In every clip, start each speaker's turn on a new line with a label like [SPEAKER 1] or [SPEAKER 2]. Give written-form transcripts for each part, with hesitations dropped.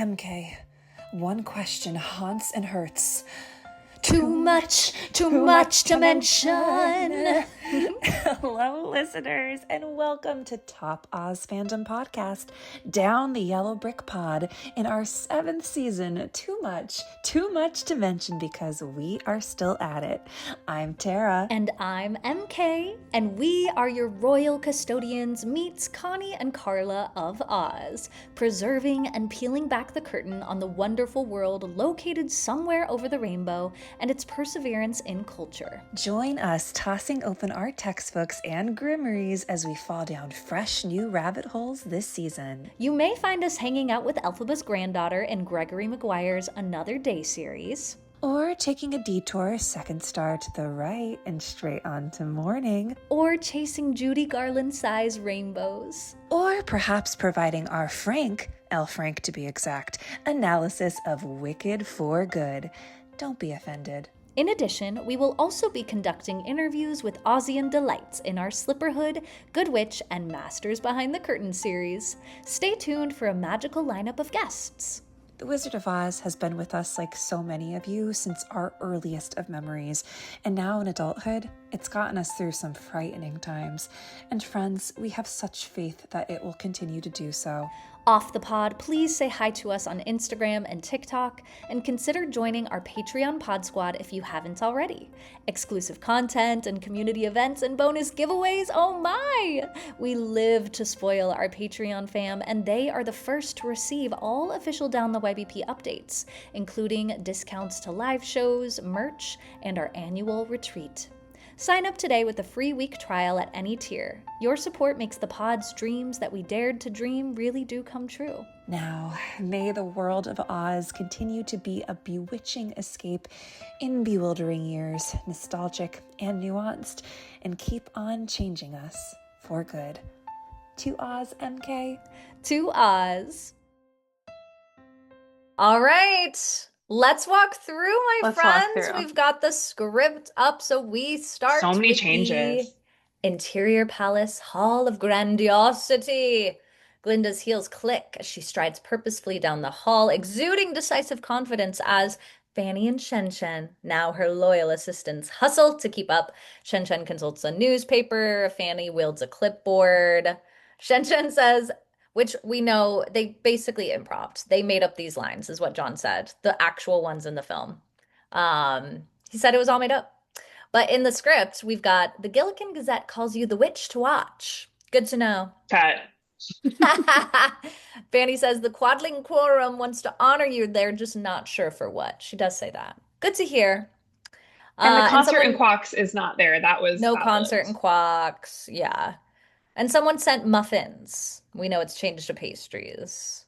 [SPEAKER 1] EmKay, one question haunts and hurts.
[SPEAKER 2] Too much to mention.
[SPEAKER 1] Hello, listeners, and welcome to Top Oz Fandom Podcast, Down the Yellow Brick Pod, in our 7th season. Too much to mention because we are still at it. I'm Tara.
[SPEAKER 2] And I'm EmKay, and we are your royal custodians meets Connie and Carla of Oz, preserving and peeling back the curtain on the wonderful world located somewhere over the rainbow and its perseverance in culture.
[SPEAKER 1] Join us tossing open our textbooks and grimoires as we fall down fresh new rabbit holes this season.
[SPEAKER 2] You may find us hanging out with Elphaba's granddaughter in Gregory Maguire's Another Day series.
[SPEAKER 1] Or taking a detour, second star to the right and straight on to morning.
[SPEAKER 2] Or chasing Judy Garland-size rainbows.
[SPEAKER 1] Or perhaps providing our L. Frank to be exact, analysis of Wicked for Good. Don't be offended.
[SPEAKER 2] In addition, we will also be conducting interviews with Ozian delights in our Slipperhood, Good Witch, and Masters Behind the Curtain series. Stay tuned for a magical lineup of guests.
[SPEAKER 1] The Wizard of Oz has been with us, like so many of you, since our earliest of memories, and now in adulthood, it's gotten us through some frightening times. And friends, we have such faith that it will continue to do so.
[SPEAKER 2] Off the pod, please say hi to us on Instagram and TikTok, and consider joining our Patreon Pod Squad if you haven't already. Exclusive content and community events and bonus giveaways, oh my! We live to spoil our Patreon fam, and they are the first to receive all official Down the YBP updates, including discounts to live shows, merch, and our annual retreat. Sign up today with a free week trial at any tier. Your support makes the pod's dreams that we dared to dream really do come true.
[SPEAKER 1] Now, may the world of Oz continue to be a bewitching escape in bewildering years, nostalgic and nuanced, and keep on changing us for good. To Oz, EmKay.
[SPEAKER 2] To Oz. All right. Let's walk through, my friends. We've got the script up, so we start
[SPEAKER 3] so many
[SPEAKER 2] with
[SPEAKER 3] changes.
[SPEAKER 2] The interior palace hall of grandiosity. Glinda's heels click as she strides purposefully down the hall, exuding decisive confidence as Fanny and Shen Shen, now her loyal assistants, hustle to keep up. Shen Shen consults a newspaper. Fanny wields a clipboard. Shen Shen says, which we know they basically improv. They made up these lines, is what John said. The actual ones in the film. He said it was all made up. But in the script, we've got the Gillikin Gazette calls you the witch to watch. Good to know.
[SPEAKER 3] Cut.
[SPEAKER 2] Fanny says the Quadling Quorum wants to honor you. They're just not sure for what. She does say that. Good to hear.
[SPEAKER 3] And the concert in Quox is not there. That was
[SPEAKER 2] no concert in Quox. Yeah. And someone sent muffins. We know it's changed to pastries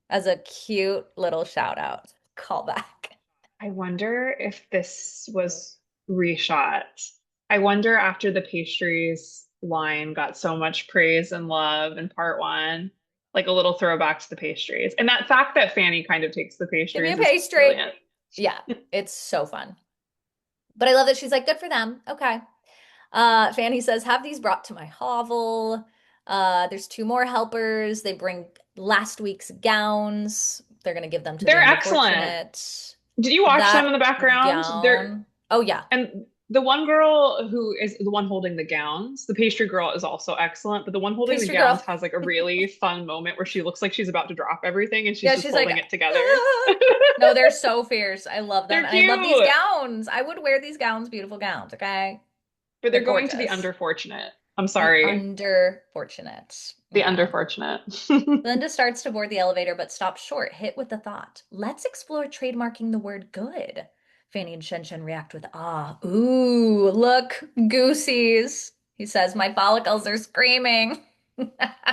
[SPEAKER 2] as a cute little shout out. Callback.
[SPEAKER 3] I wonder if this was reshot. I wonder after the pastries line got so much praise and love in part 1, like a little throwback to the pastries. And that fact that Fanny kind of takes the pastries.
[SPEAKER 2] Give me a pastry. Yeah, it's so fun. But I love that she's like, good for them. Okay. Fanny says, have these brought to my hovel. There's 2 more helpers. They bring last week's gowns. They're going to give them to
[SPEAKER 3] They're excellent. Did you watch them in the background?
[SPEAKER 2] Oh, yeah.
[SPEAKER 3] And the one girl who is the one holding the gowns, the pastry girl is also excellent, but the one holding the gowns has like a really fun moment where she looks like she's about to drop everything and she's just holding like, it together.
[SPEAKER 2] No, they're so fierce. I love them.
[SPEAKER 3] They're cute.
[SPEAKER 2] And I love these gowns. I would wear these gowns, beautiful gowns, okay?
[SPEAKER 3] But they're going to the underfortunate. I'm sorry.
[SPEAKER 2] Underfortunate.
[SPEAKER 3] The underfortunate.
[SPEAKER 2] Glinda starts to board the elevator, but stops short, hit with the thought. Let's explore trademarking the word good. Fanny and Shen Shen react with awe. Ooh, look, goosies. He says, my follicles are screaming.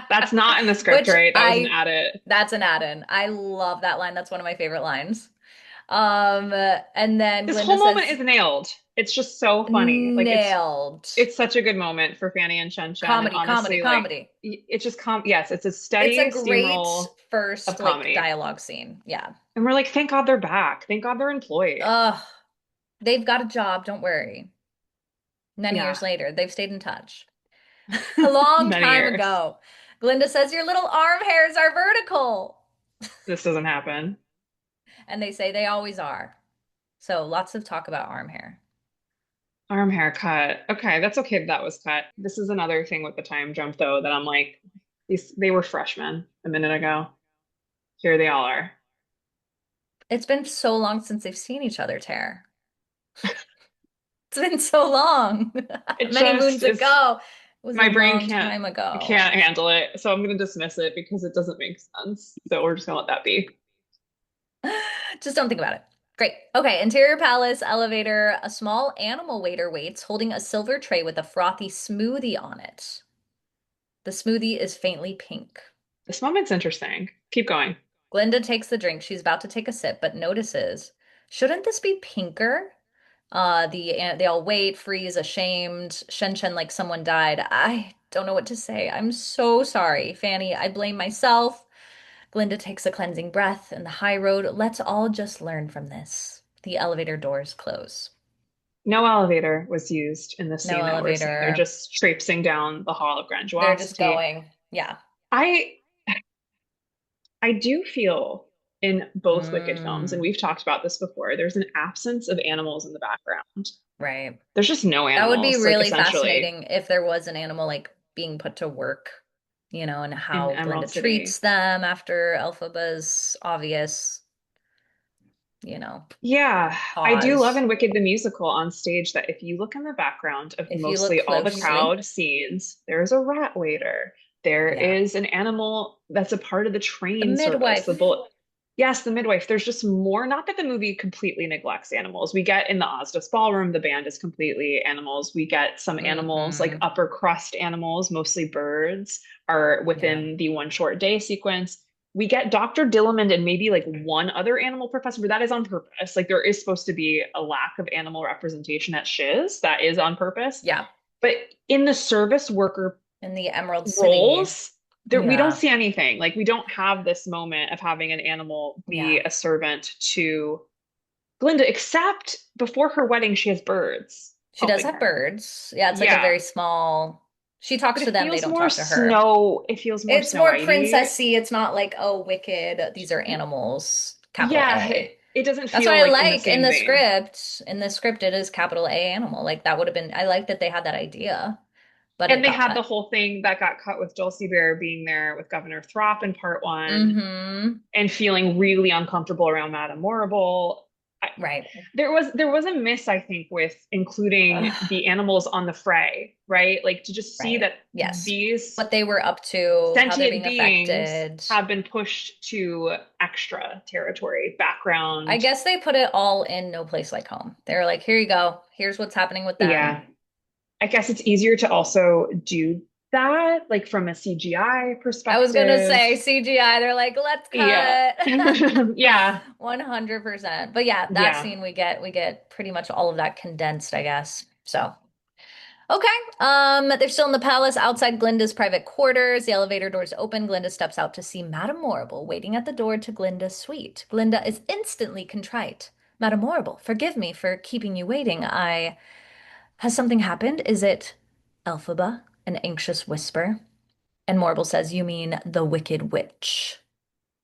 [SPEAKER 3] That's not in the script, right? That was an add-in.
[SPEAKER 2] That's an add-in. I love that line. That's one of my favorite lines. And then
[SPEAKER 3] this
[SPEAKER 2] Glinda
[SPEAKER 3] whole moment is nailed. It's just so funny. Like
[SPEAKER 2] nailed.
[SPEAKER 3] It's such a good moment for Fanny and Shen Shen.
[SPEAKER 2] Comedy,
[SPEAKER 3] and honestly,
[SPEAKER 2] comedy.
[SPEAKER 3] It's just yes, it's a steady.
[SPEAKER 2] It's a great first dialogue scene. Yeah.
[SPEAKER 3] And we're like, thank God they're back. Thank God they're employed.
[SPEAKER 2] They've got a job. Don't worry. Many years later, they've stayed in touch. A long time ago. Glinda says your little arm hairs are vertical.
[SPEAKER 3] This doesn't happen.
[SPEAKER 2] And they say they always are. So lots of talk about arm hair.
[SPEAKER 3] Arm hair cut. Okay, that's okay that that was cut. This is another thing with the time jump though that I'm like, these they were freshmen a minute ago. Here they all are.
[SPEAKER 2] It's been so long since they've seen each other, Tara. It's been so long.
[SPEAKER 3] It
[SPEAKER 2] Many
[SPEAKER 3] just
[SPEAKER 2] moons
[SPEAKER 3] is
[SPEAKER 2] ago. It was a
[SPEAKER 3] my brain
[SPEAKER 2] long time ago.
[SPEAKER 3] can't handle it. So I'm gonna dismiss it because it doesn't make sense. So we're just gonna let that be.
[SPEAKER 2] Just don't think about it. Great. Okay, interior palace, elevator. A small animal waiter waits, holding a silver tray with a frothy smoothie on it. The smoothie is faintly pink.
[SPEAKER 3] This moment's interesting. Keep going.
[SPEAKER 2] Glinda takes the drink. She's about to take a sip, but notices, shouldn't this be pinker? They all wait, freeze, ashamed. Shen Shen like someone died. I don't know what to say. I'm so sorry, Fanny. I blame myself. Glinda takes a cleansing breath in the high road. Let's all just learn from this. The elevator doors close.
[SPEAKER 3] No elevator was used in the
[SPEAKER 2] No
[SPEAKER 3] scene that we're seeing. They're
[SPEAKER 2] elevator.
[SPEAKER 3] just traipsing down the hall of
[SPEAKER 2] They're just
[SPEAKER 3] grandiosity.
[SPEAKER 2] going. Yeah.
[SPEAKER 3] I I do feel in both Wicked films, and
[SPEAKER 2] Mm,
[SPEAKER 3] we've talked about this before, there's an absence of animals in the background.
[SPEAKER 2] right.
[SPEAKER 3] There's just no
[SPEAKER 2] That would be
[SPEAKER 3] animals, like
[SPEAKER 2] really
[SPEAKER 3] essentially,
[SPEAKER 2] fascinating if there was an animal like being put to work, and
[SPEAKER 3] in
[SPEAKER 2] how Glinda
[SPEAKER 3] Emerald
[SPEAKER 2] treats
[SPEAKER 3] City.
[SPEAKER 2] them after Elphaba's obvious,
[SPEAKER 3] Yeah, I do love
[SPEAKER 2] pause.
[SPEAKER 3] in Wicked the musical on stage that if you look in the background of
[SPEAKER 2] If you look
[SPEAKER 3] mostly all the
[SPEAKER 2] closely,
[SPEAKER 3] crowd scenes, there's a rat waiter. There
[SPEAKER 2] yeah.
[SPEAKER 3] is an animal that's a part of the
[SPEAKER 2] The
[SPEAKER 3] train service, the
[SPEAKER 2] midwife.
[SPEAKER 3] bullet. Yes, the midwife. There's just more. Not that the movie completely neglects animals. We get in the Ozdas Ballroom, the band is completely animals. We get some animals, like
[SPEAKER 2] Hmm.
[SPEAKER 3] upper crust animals, mostly birds, are
[SPEAKER 2] Yeah.
[SPEAKER 3] within the one short day sequence. We get Dr. Dillamond and maybe like one other animal professor, but that is on purpose. Like there is supposed to be a lack of animal representation at Shiz. That is on purpose.
[SPEAKER 2] Yeah.
[SPEAKER 3] But in the service worker
[SPEAKER 2] In the Emerald City.
[SPEAKER 3] roles, there we don't
[SPEAKER 2] Yeah.
[SPEAKER 3] see anything. Like we don't have this moment of having an animal be
[SPEAKER 2] Yeah.
[SPEAKER 3] a servant to Glinda, except before her wedding, she has birds
[SPEAKER 2] She does
[SPEAKER 3] helping
[SPEAKER 2] have
[SPEAKER 3] her.
[SPEAKER 2] birds. Yeah, it's like a
[SPEAKER 3] Yeah.
[SPEAKER 2] very small. She talks
[SPEAKER 3] But
[SPEAKER 2] to
[SPEAKER 3] it
[SPEAKER 2] them, they
[SPEAKER 3] feels
[SPEAKER 2] don't
[SPEAKER 3] more
[SPEAKER 2] talk to her.
[SPEAKER 3] it feels more
[SPEAKER 2] It's
[SPEAKER 3] Snow
[SPEAKER 2] more
[SPEAKER 3] Whitey.
[SPEAKER 2] princessy. It's not like, oh, wicked. These are animals, capital
[SPEAKER 3] Yeah,
[SPEAKER 2] A.
[SPEAKER 3] it doesn't
[SPEAKER 2] That's what
[SPEAKER 3] feel
[SPEAKER 2] I
[SPEAKER 3] like in the
[SPEAKER 2] like in
[SPEAKER 3] same
[SPEAKER 2] the
[SPEAKER 3] vein.
[SPEAKER 2] script. In the script, it is capital A animal. Like that would have been, I like that they had that idea, but
[SPEAKER 3] And
[SPEAKER 2] it
[SPEAKER 3] they
[SPEAKER 2] got
[SPEAKER 3] had the
[SPEAKER 2] cut.
[SPEAKER 3] whole thing that got cut with Dulcie Bear being there with Governor Throp in part one
[SPEAKER 2] Mm-hmm.
[SPEAKER 3] and feeling really uncomfortable around Madame Morrible. I,
[SPEAKER 2] Right.
[SPEAKER 3] there was a miss, I think, with including
[SPEAKER 2] Ugh,
[SPEAKER 3] the animals on the fray, right? Like to just see
[SPEAKER 2] right.
[SPEAKER 3] that
[SPEAKER 2] Yes.
[SPEAKER 3] these
[SPEAKER 2] What they were up to, how they're
[SPEAKER 3] sentient
[SPEAKER 2] being
[SPEAKER 3] beings
[SPEAKER 2] affected.
[SPEAKER 3] have been pushed to extra territory,
[SPEAKER 2] I
[SPEAKER 3] background.
[SPEAKER 2] guess they put it all in No Place Like Home. They're like, here you go. Here's what's happening with them.
[SPEAKER 3] Yeah. I guess it's easier to also do that, like from a CGI
[SPEAKER 2] I was gonna
[SPEAKER 3] perspective.
[SPEAKER 2] say CGI. They're like, let's
[SPEAKER 3] Yeah.
[SPEAKER 2] cut.
[SPEAKER 3] Yeah.
[SPEAKER 2] 100%. But yeah, that
[SPEAKER 3] Yeah.
[SPEAKER 2] scene we get pretty much all of that condensed, I guess. So, okay. They're still in the palace outside Glinda's private quarters. The elevator doors open. Glinda steps out to see Madame Morrible waiting at the door to Glinda's suite. Glinda is instantly contrite. Madame Morrible, forgive me for keeping you waiting. Has something happened? Is it Elphaba? An anxious whisper. And Morble says, you mean the Wicked Witch.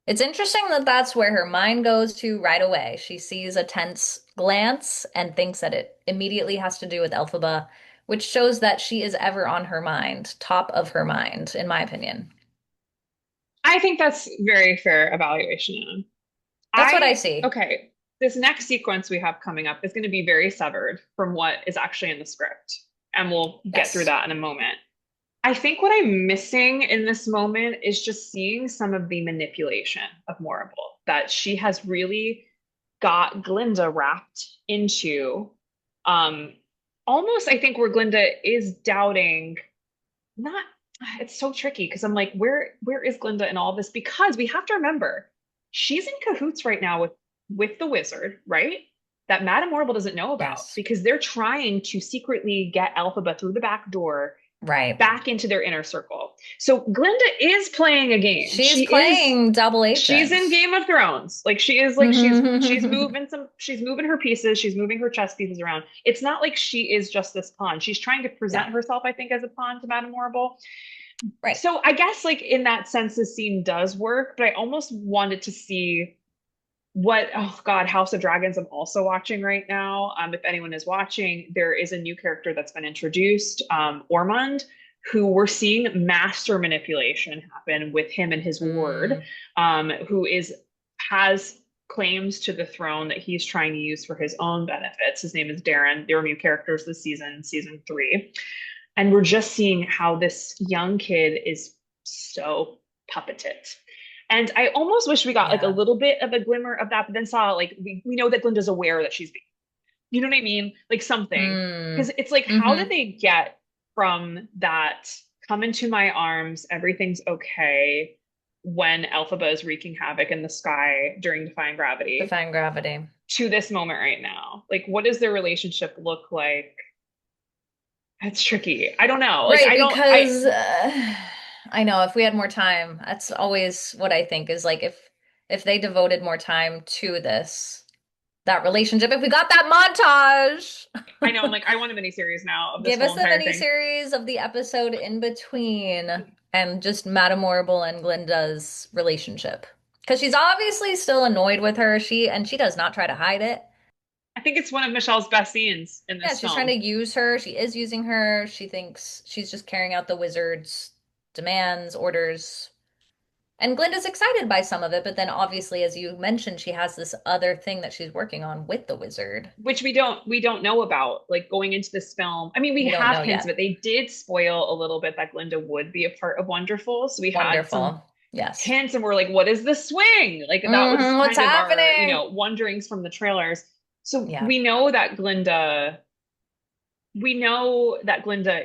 [SPEAKER 2] It's interesting that that's where her mind goes to right away. She sees a tense glance and thinks that it immediately has to do with Elphaba, which shows that she is ever on her mind, top of her mind, in my opinion.
[SPEAKER 3] I think that's very fair evaluation.
[SPEAKER 2] That's what I see.
[SPEAKER 3] Okay, this next sequence we have coming up is going to be very severed from what is actually in the script, and we'll get through
[SPEAKER 2] Yes.
[SPEAKER 3] that in a moment. I think what I'm missing in this moment is just seeing some of the manipulation of Morrible that she has really got Glinda wrapped into. Um, Almost, I think where Glinda is doubting, not, it's so tricky because I'm like, where is Glinda in all this? Because we have to remember, she's in cahoots right now with the wizard, right? That Madame Morrible doesn't know about
[SPEAKER 2] Yes.
[SPEAKER 3] because they're trying to secretly get Elphaba through the back door
[SPEAKER 2] Right.
[SPEAKER 3] back into their inner circle. So Glinda is playing a game.
[SPEAKER 2] She's playing double
[SPEAKER 3] She's in
[SPEAKER 2] agent.
[SPEAKER 3] Game of Thrones. Like she is like she's moving her pieces, she's moving her chess pieces around. It's not like she is just this pawn. She's trying to present
[SPEAKER 2] Yeah.
[SPEAKER 3] herself, I think, as a pawn to Madame Morrible.
[SPEAKER 2] Right.
[SPEAKER 3] So I guess like in that sense, the scene does work, but I almost wanted to see what, oh God, House of Dragons I'm also watching right now. If anyone is watching, there is a new character that's been introduced, Ormond, who we're seeing master manipulation happen with him and his ward,
[SPEAKER 2] Mm,
[SPEAKER 3] who has claims to the throne that he's trying to use for his own benefits. His name is Darren. There are new characters this season, season three. And we're just seeing how this young kid is so puppeted. And I almost wish we got like a
[SPEAKER 2] yeah.
[SPEAKER 3] little bit of a glimmer of that, but then saw like we know that Glinda's aware that she's being, you know what I mean? Like something.
[SPEAKER 2] Mm,
[SPEAKER 3] Because it's like, how did
[SPEAKER 2] mm-hmm.
[SPEAKER 3] they get from that come into my arms, everything's okay when Elphaba is wreaking havoc in the sky during Defying Gravity
[SPEAKER 2] Defying gravity.
[SPEAKER 3] to this moment right now? Like, what does their relationship look like? That's tricky. I don't know. Like,
[SPEAKER 2] Right,
[SPEAKER 3] I don't, I,
[SPEAKER 2] because I know if we had more time, that's always what I think is like if they devoted more time to this, that relationship, if we got that montage,
[SPEAKER 3] I know, I'm like, I want a miniseries now of this
[SPEAKER 2] give
[SPEAKER 3] whole
[SPEAKER 2] us the
[SPEAKER 3] entire thing.
[SPEAKER 2] miniseries of the episode in between and just Madame Morrible and Glinda's relationship. Because she's obviously still annoyed with her. She does not try to hide it.
[SPEAKER 3] I think it's one of Michelle's best scenes in
[SPEAKER 2] Yeah,
[SPEAKER 3] this
[SPEAKER 2] she's trying to
[SPEAKER 3] film,
[SPEAKER 2] use her. She is using her. She thinks she's just carrying out the wizard's demands, orders. And Glinda's excited by some of it, but then obviously, as you mentioned, she has this other thing that she's working on with the wizard.
[SPEAKER 3] which we don't know about. Like going into this film, I mean, we
[SPEAKER 2] We don't
[SPEAKER 3] have
[SPEAKER 2] know
[SPEAKER 3] hints of
[SPEAKER 2] yet.
[SPEAKER 3] it. They did spoil a little bit that Glinda would be a part of Wonderful, so we had some
[SPEAKER 2] Wonderful. Yes.
[SPEAKER 3] hints, and we're like, what is the swing? Like that was
[SPEAKER 2] What's
[SPEAKER 3] kind of our,
[SPEAKER 2] happening?
[SPEAKER 3] wonderings from the trailers. So
[SPEAKER 2] Yeah.
[SPEAKER 3] we know that Glinda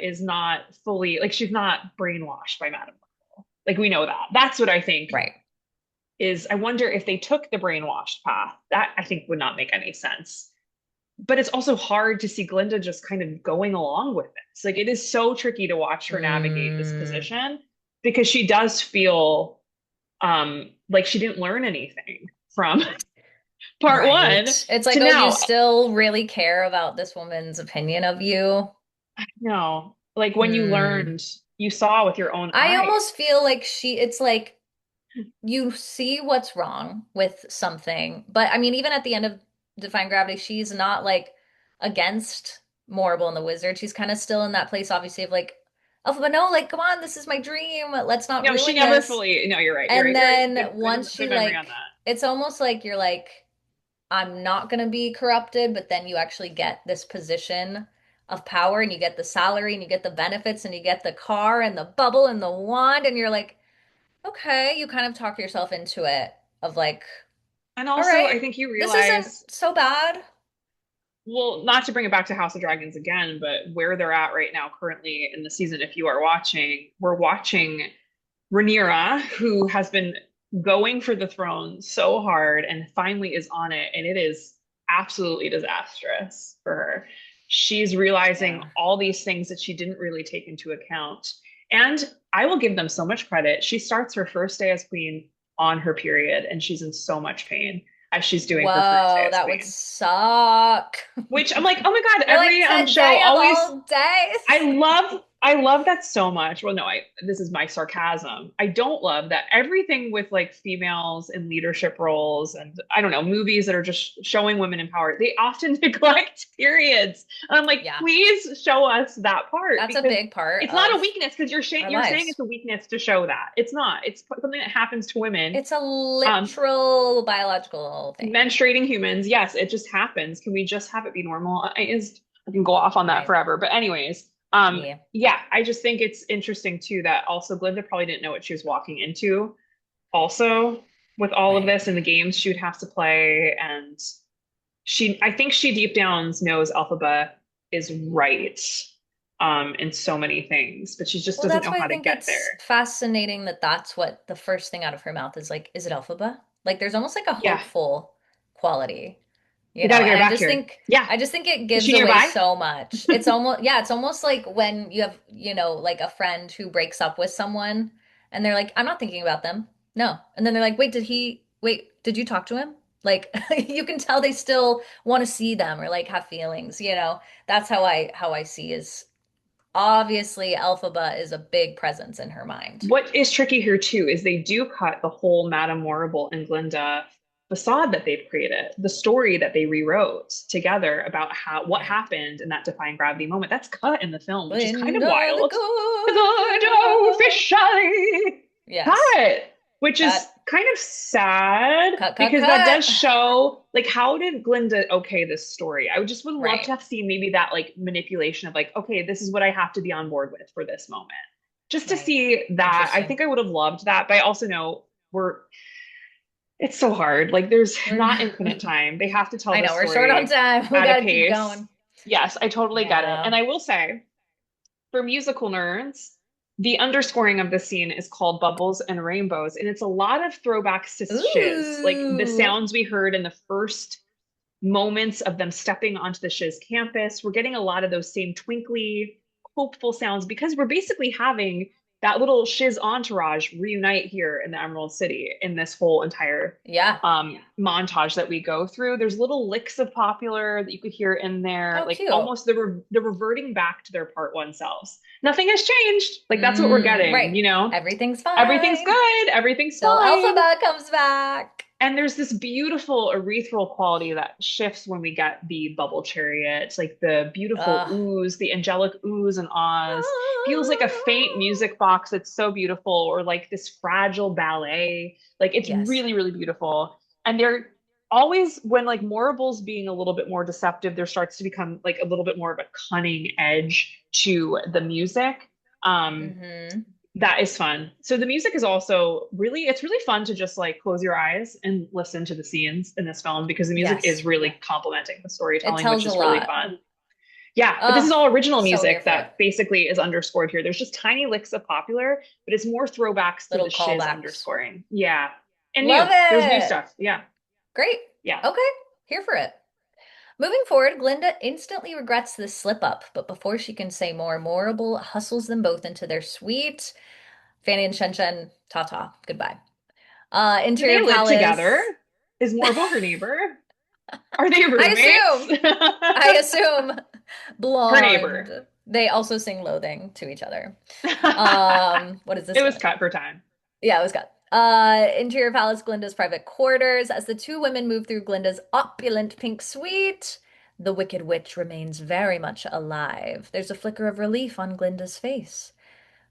[SPEAKER 3] is not fully like she's not brainwashed by Madame Marvel. Like we know that. That's what I think
[SPEAKER 2] Right.
[SPEAKER 3] is I wonder if they took the brainwashed path. That I think would not make any sense. But it's also hard to see Glinda just kind of going along with this. Like it is so tricky to watch her navigate this
[SPEAKER 2] Mm,
[SPEAKER 3] position because she does feel like she didn't learn anything from part one
[SPEAKER 2] right. It's like,
[SPEAKER 3] to
[SPEAKER 2] oh, you
[SPEAKER 3] now.
[SPEAKER 2] still really care about this woman's opinion of you.
[SPEAKER 3] No, like when you
[SPEAKER 2] Hmm.
[SPEAKER 3] learned, you saw with your own
[SPEAKER 2] I
[SPEAKER 3] eyes.
[SPEAKER 2] almost feel like it's like you see what's wrong with something. But I mean, even at the end of Defying Gravity, she's not like against Morrible and the Wizard. She's kind of still in that place, obviously, of like, oh, but no, like, come on, this is my dream. Let's not
[SPEAKER 3] No, she
[SPEAKER 2] ruin
[SPEAKER 3] never
[SPEAKER 2] this.
[SPEAKER 3] fully. No, you're right. You're
[SPEAKER 2] And
[SPEAKER 3] right. You're right.
[SPEAKER 2] then
[SPEAKER 3] Good,
[SPEAKER 2] once
[SPEAKER 3] good
[SPEAKER 2] she
[SPEAKER 3] memory on
[SPEAKER 2] like,
[SPEAKER 3] that.
[SPEAKER 2] it's almost like you're like, I'm not gonna be corrupted, but then you actually get this position of power and you get the salary and you get the benefits and you get the car and the bubble and the wand and you're like, okay, you kind of talk yourself into it of like,
[SPEAKER 3] And
[SPEAKER 2] all
[SPEAKER 3] also,
[SPEAKER 2] right,
[SPEAKER 3] I think you
[SPEAKER 2] this isn't
[SPEAKER 3] realize,
[SPEAKER 2] so bad.
[SPEAKER 3] well, not to bring it back to House of Dragons again, but where they're at right now, currently in the season, if you are watching, we're watching Rhaenyra, who has been going for the throne so hard and finally is on it, and it is absolutely disastrous for her. She's realizing
[SPEAKER 2] Yeah.
[SPEAKER 3] all these things that she didn't really take into account. And I will give them so much credit. She starts her first day as queen on her period, and she's in so much pain as she's doing her first day
[SPEAKER 2] Whoa,
[SPEAKER 3] as
[SPEAKER 2] that would
[SPEAKER 3] queen.
[SPEAKER 2] suck.
[SPEAKER 3] Which I'm like, oh my God,
[SPEAKER 2] You're like
[SPEAKER 3] every show
[SPEAKER 2] today of
[SPEAKER 3] always
[SPEAKER 2] all days.
[SPEAKER 3] I love that so much. Well, no, this is my sarcasm. I don't love that everything with like females in leadership roles and I don't know, movies that are just showing women in power, they often neglect periods. And I'm like,
[SPEAKER 2] Yeah,
[SPEAKER 3] please show us that part
[SPEAKER 2] that's a
[SPEAKER 3] because
[SPEAKER 2] big part
[SPEAKER 3] it's not a
[SPEAKER 2] of
[SPEAKER 3] weakness because
[SPEAKER 2] our
[SPEAKER 3] you're saying
[SPEAKER 2] lives.
[SPEAKER 3] it's a weakness to show that. It's not. It's something that happens to women.
[SPEAKER 2] It's a
[SPEAKER 3] Um,
[SPEAKER 2] literal biological thing.
[SPEAKER 3] menstruating humans, yes, it just happens. Can we just have it be normal? I can go off on that
[SPEAKER 2] Right.
[SPEAKER 3] forever. But anyways,
[SPEAKER 2] Yeah.
[SPEAKER 3] yeah, I just think it's interesting too that also Glinda probably didn't know what she was walking into. Also, with all of
[SPEAKER 2] Right.
[SPEAKER 3] this and the games she would have to play, and I think she deep down knows Elphaba is right, in so many things, but she just
[SPEAKER 2] Well,
[SPEAKER 3] doesn't
[SPEAKER 2] that's
[SPEAKER 3] know
[SPEAKER 2] why I
[SPEAKER 3] how to
[SPEAKER 2] think
[SPEAKER 3] get
[SPEAKER 2] it's
[SPEAKER 3] there.
[SPEAKER 2] fascinating that that's what the first thing out of her mouth is like, is it Elphaba? Like there's almost like a
[SPEAKER 3] Yeah,
[SPEAKER 2] hopeful quality,
[SPEAKER 3] we got to get her
[SPEAKER 2] and
[SPEAKER 3] back here. Yeah,
[SPEAKER 2] I just think it
[SPEAKER 3] is
[SPEAKER 2] gives
[SPEAKER 3] she
[SPEAKER 2] away
[SPEAKER 3] nearby?
[SPEAKER 2] so much. It's almost yeah, it's almost like when you have, like a friend who breaks up with someone and they're like, I'm not thinking about them. No. And then they're like, wait, did you talk to him? Like you can tell they still want to see them or like have feelings. That's how I see is Obviously, Elphaba is a big presence in her mind.
[SPEAKER 3] What is tricky here too is they do cut the whole Madame Morrible and Glinda facade that they've created, the story that they rewrote together about how what
[SPEAKER 2] Right.
[SPEAKER 3] happened in that defying gravity moment. That's cut in the film, which is kind of
[SPEAKER 2] Glinda the
[SPEAKER 3] wild.
[SPEAKER 2] good
[SPEAKER 3] Good
[SPEAKER 2] girl.
[SPEAKER 3] officially
[SPEAKER 2] Yes.
[SPEAKER 3] cut, which is
[SPEAKER 2] Cut,
[SPEAKER 3] kind of sad
[SPEAKER 2] cut, cut,
[SPEAKER 3] because that does
[SPEAKER 2] cut.
[SPEAKER 3] show like how did Glinda okay this story? I would love
[SPEAKER 2] Right.
[SPEAKER 3] to have seen maybe that like manipulation of like, okay, this is what I have to be on board with for this moment. Just to
[SPEAKER 2] Right.
[SPEAKER 3] see that, I
[SPEAKER 2] Interesting.
[SPEAKER 3] think I would have loved that, but I also know we're it's so hard. Like there's
[SPEAKER 2] We're
[SPEAKER 3] not infinite time. They have to tell
[SPEAKER 2] I
[SPEAKER 3] this
[SPEAKER 2] know we're short on
[SPEAKER 3] story
[SPEAKER 2] time. We
[SPEAKER 3] at a
[SPEAKER 2] gotta keep
[SPEAKER 3] pace.
[SPEAKER 2] going.
[SPEAKER 3] Yes, I totally get it.
[SPEAKER 2] Yeah.
[SPEAKER 3] And I will say, for musical nerds, the underscoring of the scene is called Bubbles and Rainbows, and it's a lot of throwbacks to Shiz, like the
[SPEAKER 2] Ooh.
[SPEAKER 3] sounds we heard in the first moments of them stepping onto the Shiz campus. We're getting a lot of those same twinkly, hopeful sounds because we're basically having that little Shiz entourage reunite here in the Emerald City in this whole entire
[SPEAKER 2] Yeah.
[SPEAKER 3] montage that we go through. There's little licks of popular that you could hear in there,
[SPEAKER 2] Oh,
[SPEAKER 3] like
[SPEAKER 2] cute.
[SPEAKER 3] almost they're reverting back to their part one selves. Nothing has changed. Like that's what we're getting,
[SPEAKER 2] Right.
[SPEAKER 3] you know?
[SPEAKER 2] Everything's
[SPEAKER 3] Everything's
[SPEAKER 2] fine.
[SPEAKER 3] good, everything's
[SPEAKER 2] Till
[SPEAKER 3] fine.
[SPEAKER 2] Elphaba comes back.
[SPEAKER 3] And there's this beautiful ethereal quality that shifts when we get the bubble chariot. It's like the beautiful
[SPEAKER 2] Ugh.
[SPEAKER 3] ooze, the angelic ooze and ahs. Feels like a faint music box that's so beautiful, or like this fragile ballet. Like it's
[SPEAKER 2] Yes.
[SPEAKER 3] really, really beautiful. And they're always, when like Morable's being a little bit more deceptive, there starts to become like a little bit more of a cunning edge to the music. Um,
[SPEAKER 2] Mm-hmm.
[SPEAKER 3] that is fun. So the music is also really, it's really fun to just like close your eyes and listen to the scenes in this film because the music is
[SPEAKER 2] Yes.
[SPEAKER 3] really complementing the
[SPEAKER 2] It
[SPEAKER 3] storytelling, which
[SPEAKER 2] tells a
[SPEAKER 3] is really
[SPEAKER 2] lot.
[SPEAKER 3] fun. Yeah, but this is
[SPEAKER 2] Oh,
[SPEAKER 3] all original
[SPEAKER 2] so here
[SPEAKER 3] music
[SPEAKER 2] for it.
[SPEAKER 3] that basically is underscored here. There's just tiny licks of popular, but it's more throwbacks to
[SPEAKER 2] Little
[SPEAKER 3] the shiz
[SPEAKER 2] callbacks.
[SPEAKER 3] underscoring. Yeah. And
[SPEAKER 2] Love
[SPEAKER 3] new. There's new
[SPEAKER 2] it.
[SPEAKER 3] stuff. Yeah.
[SPEAKER 2] Great.
[SPEAKER 3] Yeah.
[SPEAKER 2] Okay. Here for it. Moving forward, Glinda instantly regrets this slip up, but before she can say more, Morrible hustles them both into their suite. Fanny and Shen Shen, ta ta, goodbye.
[SPEAKER 3] Do they
[SPEAKER 2] Interior
[SPEAKER 3] live together?
[SPEAKER 2] palace.
[SPEAKER 3] Is Morbo her neighbor? Are they
[SPEAKER 2] I
[SPEAKER 3] roommates?
[SPEAKER 2] assume, I assume,
[SPEAKER 3] Her neighbor.
[SPEAKER 2] blonde. They also sing loathing to each other. What is
[SPEAKER 3] It
[SPEAKER 2] this
[SPEAKER 3] was
[SPEAKER 2] one?
[SPEAKER 3] cut for time.
[SPEAKER 2] Yeah, it was good. Interior palace, Glinda's private quarters. As the two women move through Glinda's opulent pink suite, the Wicked Witch remains very much alive. There's a flicker of relief on Glinda's face.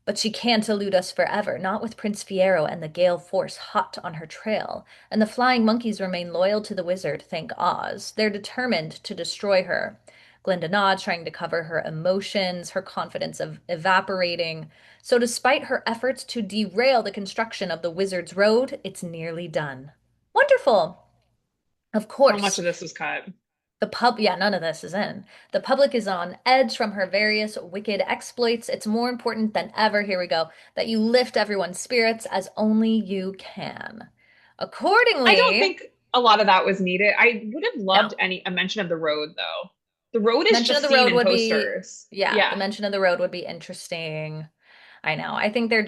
[SPEAKER 2] But she can't elude us forever, not with Prince Fiero and the gale force hot on her trail. And the flying monkeys remain loyal to the wizard, thank Oz. They're determined to destroy her. Glinda nods, trying to cover her emotions, her confidence evaporating. So, despite her efforts to derail the construction of the wizard's road, it's nearly done. Wonderful! Of
[SPEAKER 3] So much
[SPEAKER 2] course,
[SPEAKER 3] of this was cut.
[SPEAKER 2] yeah, none of this is in. The public is on edge from her various wicked exploits. It's more important than ever, here we go, that you lift everyone's spirits as only you can.
[SPEAKER 3] I don't
[SPEAKER 2] Accordingly,
[SPEAKER 3] think a lot of that was needed. I would have
[SPEAKER 2] no.
[SPEAKER 3] loved any a mention of the road though. The road is
[SPEAKER 2] Mention of
[SPEAKER 3] just
[SPEAKER 2] the
[SPEAKER 3] seen
[SPEAKER 2] road
[SPEAKER 3] in
[SPEAKER 2] would be,
[SPEAKER 3] posters.
[SPEAKER 2] yeah, the
[SPEAKER 3] Yeah.
[SPEAKER 2] mention of the road would be interesting. I know. I think they're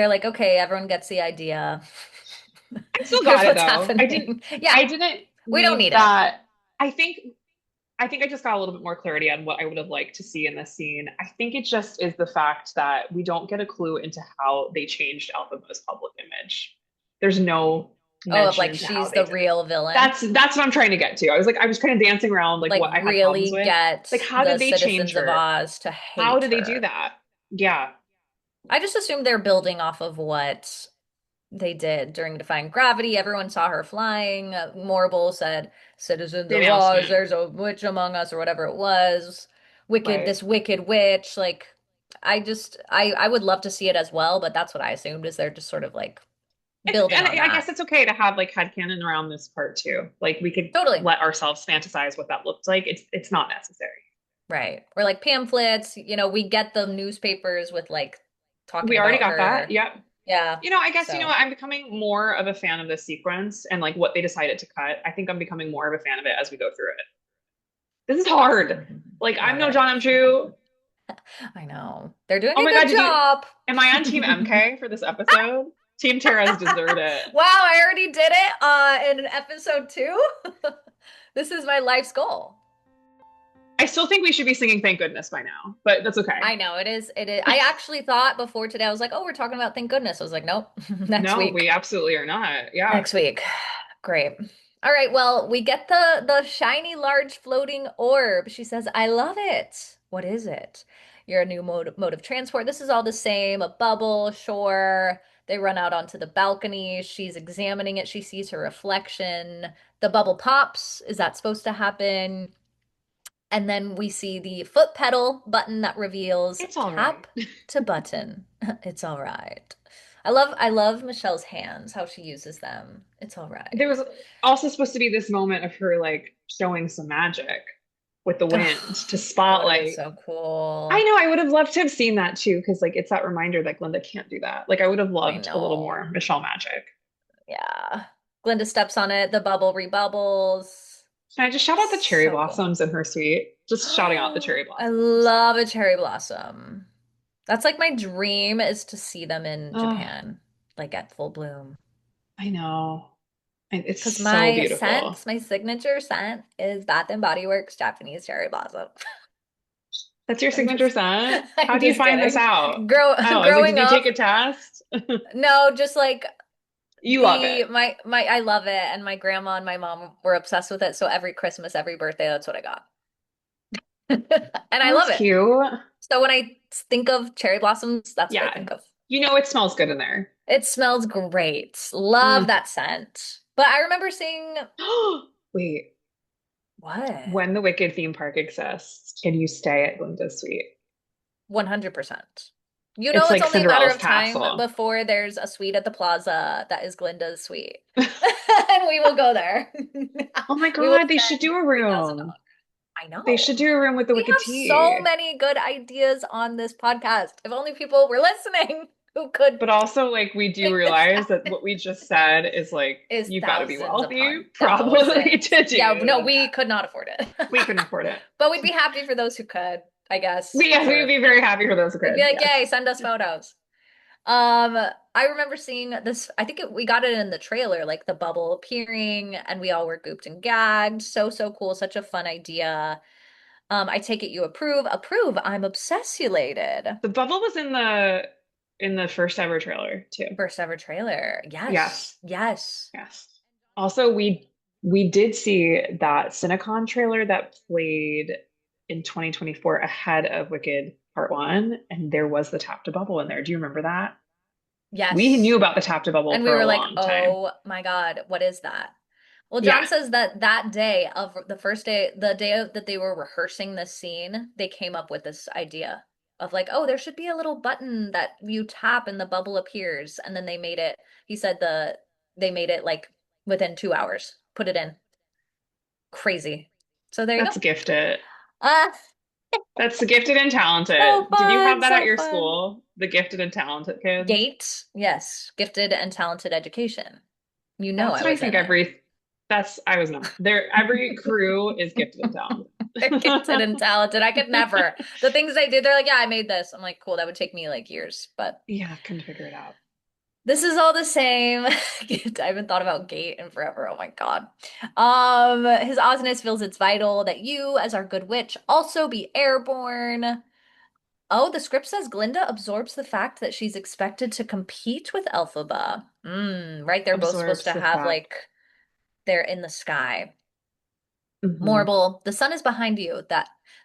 [SPEAKER 2] like, okay, everyone gets the idea.
[SPEAKER 3] I still
[SPEAKER 2] Here's
[SPEAKER 3] got it
[SPEAKER 2] what's
[SPEAKER 3] though.
[SPEAKER 2] happening. Yeah,
[SPEAKER 3] I didn't
[SPEAKER 2] we don't
[SPEAKER 3] need
[SPEAKER 2] need it.
[SPEAKER 3] that. I think I think I just got a little bit more clarity on what I would have liked to see in this scene. I think it just is the fact that we don't get a clue into how they changed Alphaba's public image. There's no
[SPEAKER 2] Oh, of
[SPEAKER 3] mention
[SPEAKER 2] like
[SPEAKER 3] into how
[SPEAKER 2] she's
[SPEAKER 3] they
[SPEAKER 2] the
[SPEAKER 3] did it.
[SPEAKER 2] real villain.
[SPEAKER 3] That's what I'm trying to get to. I was kind of dancing around like
[SPEAKER 2] Like
[SPEAKER 3] what I had problems
[SPEAKER 2] really
[SPEAKER 3] with. Like
[SPEAKER 2] get
[SPEAKER 3] how
[SPEAKER 2] the
[SPEAKER 3] did they change
[SPEAKER 2] citizens of
[SPEAKER 3] her?
[SPEAKER 2] Oz to
[SPEAKER 3] How
[SPEAKER 2] hate
[SPEAKER 3] did they do
[SPEAKER 2] her.
[SPEAKER 3] that? Yeah.
[SPEAKER 2] I just assumed they're building off of what they did during Defying Gravity. Everyone saw her flying. Morble said, "Citizens
[SPEAKER 3] The
[SPEAKER 2] of Oz,
[SPEAKER 3] announcement.
[SPEAKER 2] there's a witch among us," or whatever it was.
[SPEAKER 3] Right.
[SPEAKER 2] This wicked witch. Like, I would love to see it as well, but that's what I assumed is they're just sort of like building
[SPEAKER 3] And
[SPEAKER 2] on
[SPEAKER 3] I
[SPEAKER 2] that.
[SPEAKER 3] guess it's okay to have like headcanon around this part too. Like we could
[SPEAKER 2] Totally.
[SPEAKER 3] let ourselves fantasize what that looked like. It's not necessary.
[SPEAKER 2] Right. Or like pamphlets, we get the newspapers with like talking
[SPEAKER 3] We already
[SPEAKER 2] about
[SPEAKER 3] got that.
[SPEAKER 2] her.
[SPEAKER 3] Yep.
[SPEAKER 2] Yeah.
[SPEAKER 3] I guess
[SPEAKER 2] So,
[SPEAKER 3] what, I'm becoming more of a fan of this sequence and like what they decided to cut. I think I'm becoming more of a fan of it as we go through it. This is hard. Like I'm
[SPEAKER 2] love
[SPEAKER 3] no
[SPEAKER 2] it.
[SPEAKER 3] John M. Chu.
[SPEAKER 2] I know. They're doing
[SPEAKER 3] Oh
[SPEAKER 2] a
[SPEAKER 3] my God,
[SPEAKER 2] good job.
[SPEAKER 3] am I on Team EmKay for this episode? Team Tara's deserved it.
[SPEAKER 2] Wow, I already did it in episode 2. This is my life's goal.
[SPEAKER 3] I still think we should be singing Thank Goodness by now, but that's okay.
[SPEAKER 2] I know it is. It is. I actually thought before today, I was like, oh, we're talking about thank goodness. I was like, nope, next
[SPEAKER 3] No, we
[SPEAKER 2] week.
[SPEAKER 3] absolutely are not. Yeah.
[SPEAKER 2] Next week. Great. All right, well, we get the shiny large floating orb. She says, "I love it." What is it? Your new mode of transport. This is all the same. A bubble, sure. They run out onto the balcony. She's examining it. She sees her reflection. The bubble pops. Is that supposed to happen? And then we see the foot pedal button that reveals
[SPEAKER 3] It's all right.
[SPEAKER 2] tap to button. It's all right. I love Michelle's hands, how she uses them. It's all
[SPEAKER 3] There
[SPEAKER 2] right.
[SPEAKER 3] was also supposed to be this moment of her like showing some magic with the wind to
[SPEAKER 2] That would have been
[SPEAKER 3] spotlight.
[SPEAKER 2] so
[SPEAKER 3] I
[SPEAKER 2] cool.
[SPEAKER 3] know, I would have loved to have seen that too, because like it's that reminder that Glinda can't do that. Like I would have
[SPEAKER 2] I
[SPEAKER 3] loved a little more
[SPEAKER 2] know.
[SPEAKER 3] Michelle magic.
[SPEAKER 2] Yeah. Glinda steps on it, the bubble rebubbles.
[SPEAKER 3] Can I just shout out the cherry
[SPEAKER 2] So cool.
[SPEAKER 3] blossoms in her suite? Just shouting out the cherry
[SPEAKER 2] I
[SPEAKER 3] blossoms.
[SPEAKER 2] love a cherry blossom. That's like my dream is to see them in
[SPEAKER 3] Oh,
[SPEAKER 2] Japan, like at full bloom.
[SPEAKER 3] I know. And it's
[SPEAKER 2] Because
[SPEAKER 3] so
[SPEAKER 2] my scent,
[SPEAKER 3] beautiful.
[SPEAKER 2] my signature scent is Bath and Body Works Japanese cherry blossom.
[SPEAKER 3] That's your
[SPEAKER 2] I'm
[SPEAKER 3] signature
[SPEAKER 2] just,
[SPEAKER 3] scent? How
[SPEAKER 2] I'm
[SPEAKER 3] do you
[SPEAKER 2] just
[SPEAKER 3] find this
[SPEAKER 2] kidding.
[SPEAKER 3] out?
[SPEAKER 2] Grow,
[SPEAKER 3] Oh, I was like, did
[SPEAKER 2] growing
[SPEAKER 3] you take
[SPEAKER 2] up,
[SPEAKER 3] a test?
[SPEAKER 2] no, just like
[SPEAKER 3] You love it.
[SPEAKER 2] I love it, and my grandma and my mom were obsessed with it. So every Christmas, every birthday, that's what I got, and I
[SPEAKER 3] Oh,
[SPEAKER 2] love
[SPEAKER 3] that's
[SPEAKER 2] it.
[SPEAKER 3] cute.
[SPEAKER 2] So when I think of cherry blossoms, that's what I
[SPEAKER 3] Yeah.
[SPEAKER 2] think of.
[SPEAKER 3] You know it smells good in there.
[SPEAKER 2] It smells great. Love
[SPEAKER 3] Mm.
[SPEAKER 2] that scent. But I remember seeing
[SPEAKER 3] Wait,
[SPEAKER 2] what?
[SPEAKER 3] when the Wicked theme park exists, can you stay at Glinda's suite?
[SPEAKER 2] 100%. You know,
[SPEAKER 3] It's
[SPEAKER 2] it's
[SPEAKER 3] like
[SPEAKER 2] only a matter
[SPEAKER 3] Cinderella's
[SPEAKER 2] of time
[SPEAKER 3] castle.
[SPEAKER 2] before there's a suite at the plaza that is Glinda's suite. And we will go there.
[SPEAKER 3] Oh my
[SPEAKER 2] We will
[SPEAKER 3] God, they should
[SPEAKER 2] spend
[SPEAKER 3] do a
[SPEAKER 2] $3,000.
[SPEAKER 3] room.
[SPEAKER 2] I
[SPEAKER 3] They should
[SPEAKER 2] know.
[SPEAKER 3] do a room with the
[SPEAKER 2] We
[SPEAKER 3] Wicked
[SPEAKER 2] have so
[SPEAKER 3] tea.
[SPEAKER 2] many good ideas on this podcast. If only people were listening who could
[SPEAKER 3] But also, like, we do
[SPEAKER 2] make this
[SPEAKER 3] realize that
[SPEAKER 2] happen
[SPEAKER 3] what we just said is like,
[SPEAKER 2] is
[SPEAKER 3] you've got to be
[SPEAKER 2] thousands
[SPEAKER 3] wealthy,
[SPEAKER 2] upon
[SPEAKER 3] probably,
[SPEAKER 2] thousands.
[SPEAKER 3] to
[SPEAKER 2] Yeah,
[SPEAKER 3] do
[SPEAKER 2] no, we
[SPEAKER 3] that.
[SPEAKER 2] could not afford it.
[SPEAKER 3] We couldn't afford it.
[SPEAKER 2] But we'd be happy for those who could, I guess.
[SPEAKER 3] Yes, we would
[SPEAKER 2] For
[SPEAKER 3] be very happy for those who
[SPEAKER 2] We'd be
[SPEAKER 3] could.
[SPEAKER 2] like,
[SPEAKER 3] Yes.
[SPEAKER 2] yay, send us photos. Um, I remember seeing this, I think we got it in the trailer, like the bubble appearing, and we all were gooped and gagged. So, so cool. Such a fun idea. I take it you approve. Approve. I'm obsessulated.
[SPEAKER 3] The bubble was in the first ever trailer too.
[SPEAKER 2] First ever trailer. Yes.
[SPEAKER 3] Yes.
[SPEAKER 2] Yes.
[SPEAKER 3] Yes. Also, we did see that Cinecon trailer that played in 2024 ahead of Wicked Part 1, and there was the tap to bubble in there. Do you remember that? We knew
[SPEAKER 2] Yes.
[SPEAKER 3] about the tap to bubble
[SPEAKER 2] And we
[SPEAKER 3] for a
[SPEAKER 2] were like,
[SPEAKER 3] long time.
[SPEAKER 2] oh my God, what is that? Well,
[SPEAKER 3] Yeah,
[SPEAKER 2] John says that that day of the first day, the day that they were rehearsing this scene, they came up with this idea of like, oh, there should be a little button that you tap and the bubble appears. And then they made it, he said they made it like within 2 hours, put it in. Crazy. So there you go.
[SPEAKER 3] that's gifted.
[SPEAKER 2] Ah,
[SPEAKER 3] That's the gifted and
[SPEAKER 2] so
[SPEAKER 3] talented. Did you have
[SPEAKER 2] fun,
[SPEAKER 3] that at
[SPEAKER 2] so
[SPEAKER 3] your
[SPEAKER 2] fun.
[SPEAKER 3] school? The gifted and talented kids?
[SPEAKER 2] Gate, yes, gifted and talented education. You know
[SPEAKER 3] That's
[SPEAKER 2] I
[SPEAKER 3] what I
[SPEAKER 2] was
[SPEAKER 3] think
[SPEAKER 2] in it.
[SPEAKER 3] I was not. There, every crew is gifted and
[SPEAKER 2] They're gifted
[SPEAKER 3] talented.
[SPEAKER 2] and talented. I could never. The things they did, they're like, yeah, I made this. I'm like, cool, that would take me like years. But
[SPEAKER 3] Yeah, couldn't figure it out.
[SPEAKER 2] this is all the same. I haven't thought about Gate in forever. Oh my God. His Ozness feels it's vital that you, as our good witch, also be airborne. Oh, the script says Glinda absorbs the fact that she's expected to compete with Elphaba. Right? They're both supposed
[SPEAKER 3] Absorbs
[SPEAKER 2] to
[SPEAKER 3] the
[SPEAKER 2] have
[SPEAKER 3] fact.
[SPEAKER 2] like they're in the sky.
[SPEAKER 3] Hmm.
[SPEAKER 2] Morble, the sun is behind you.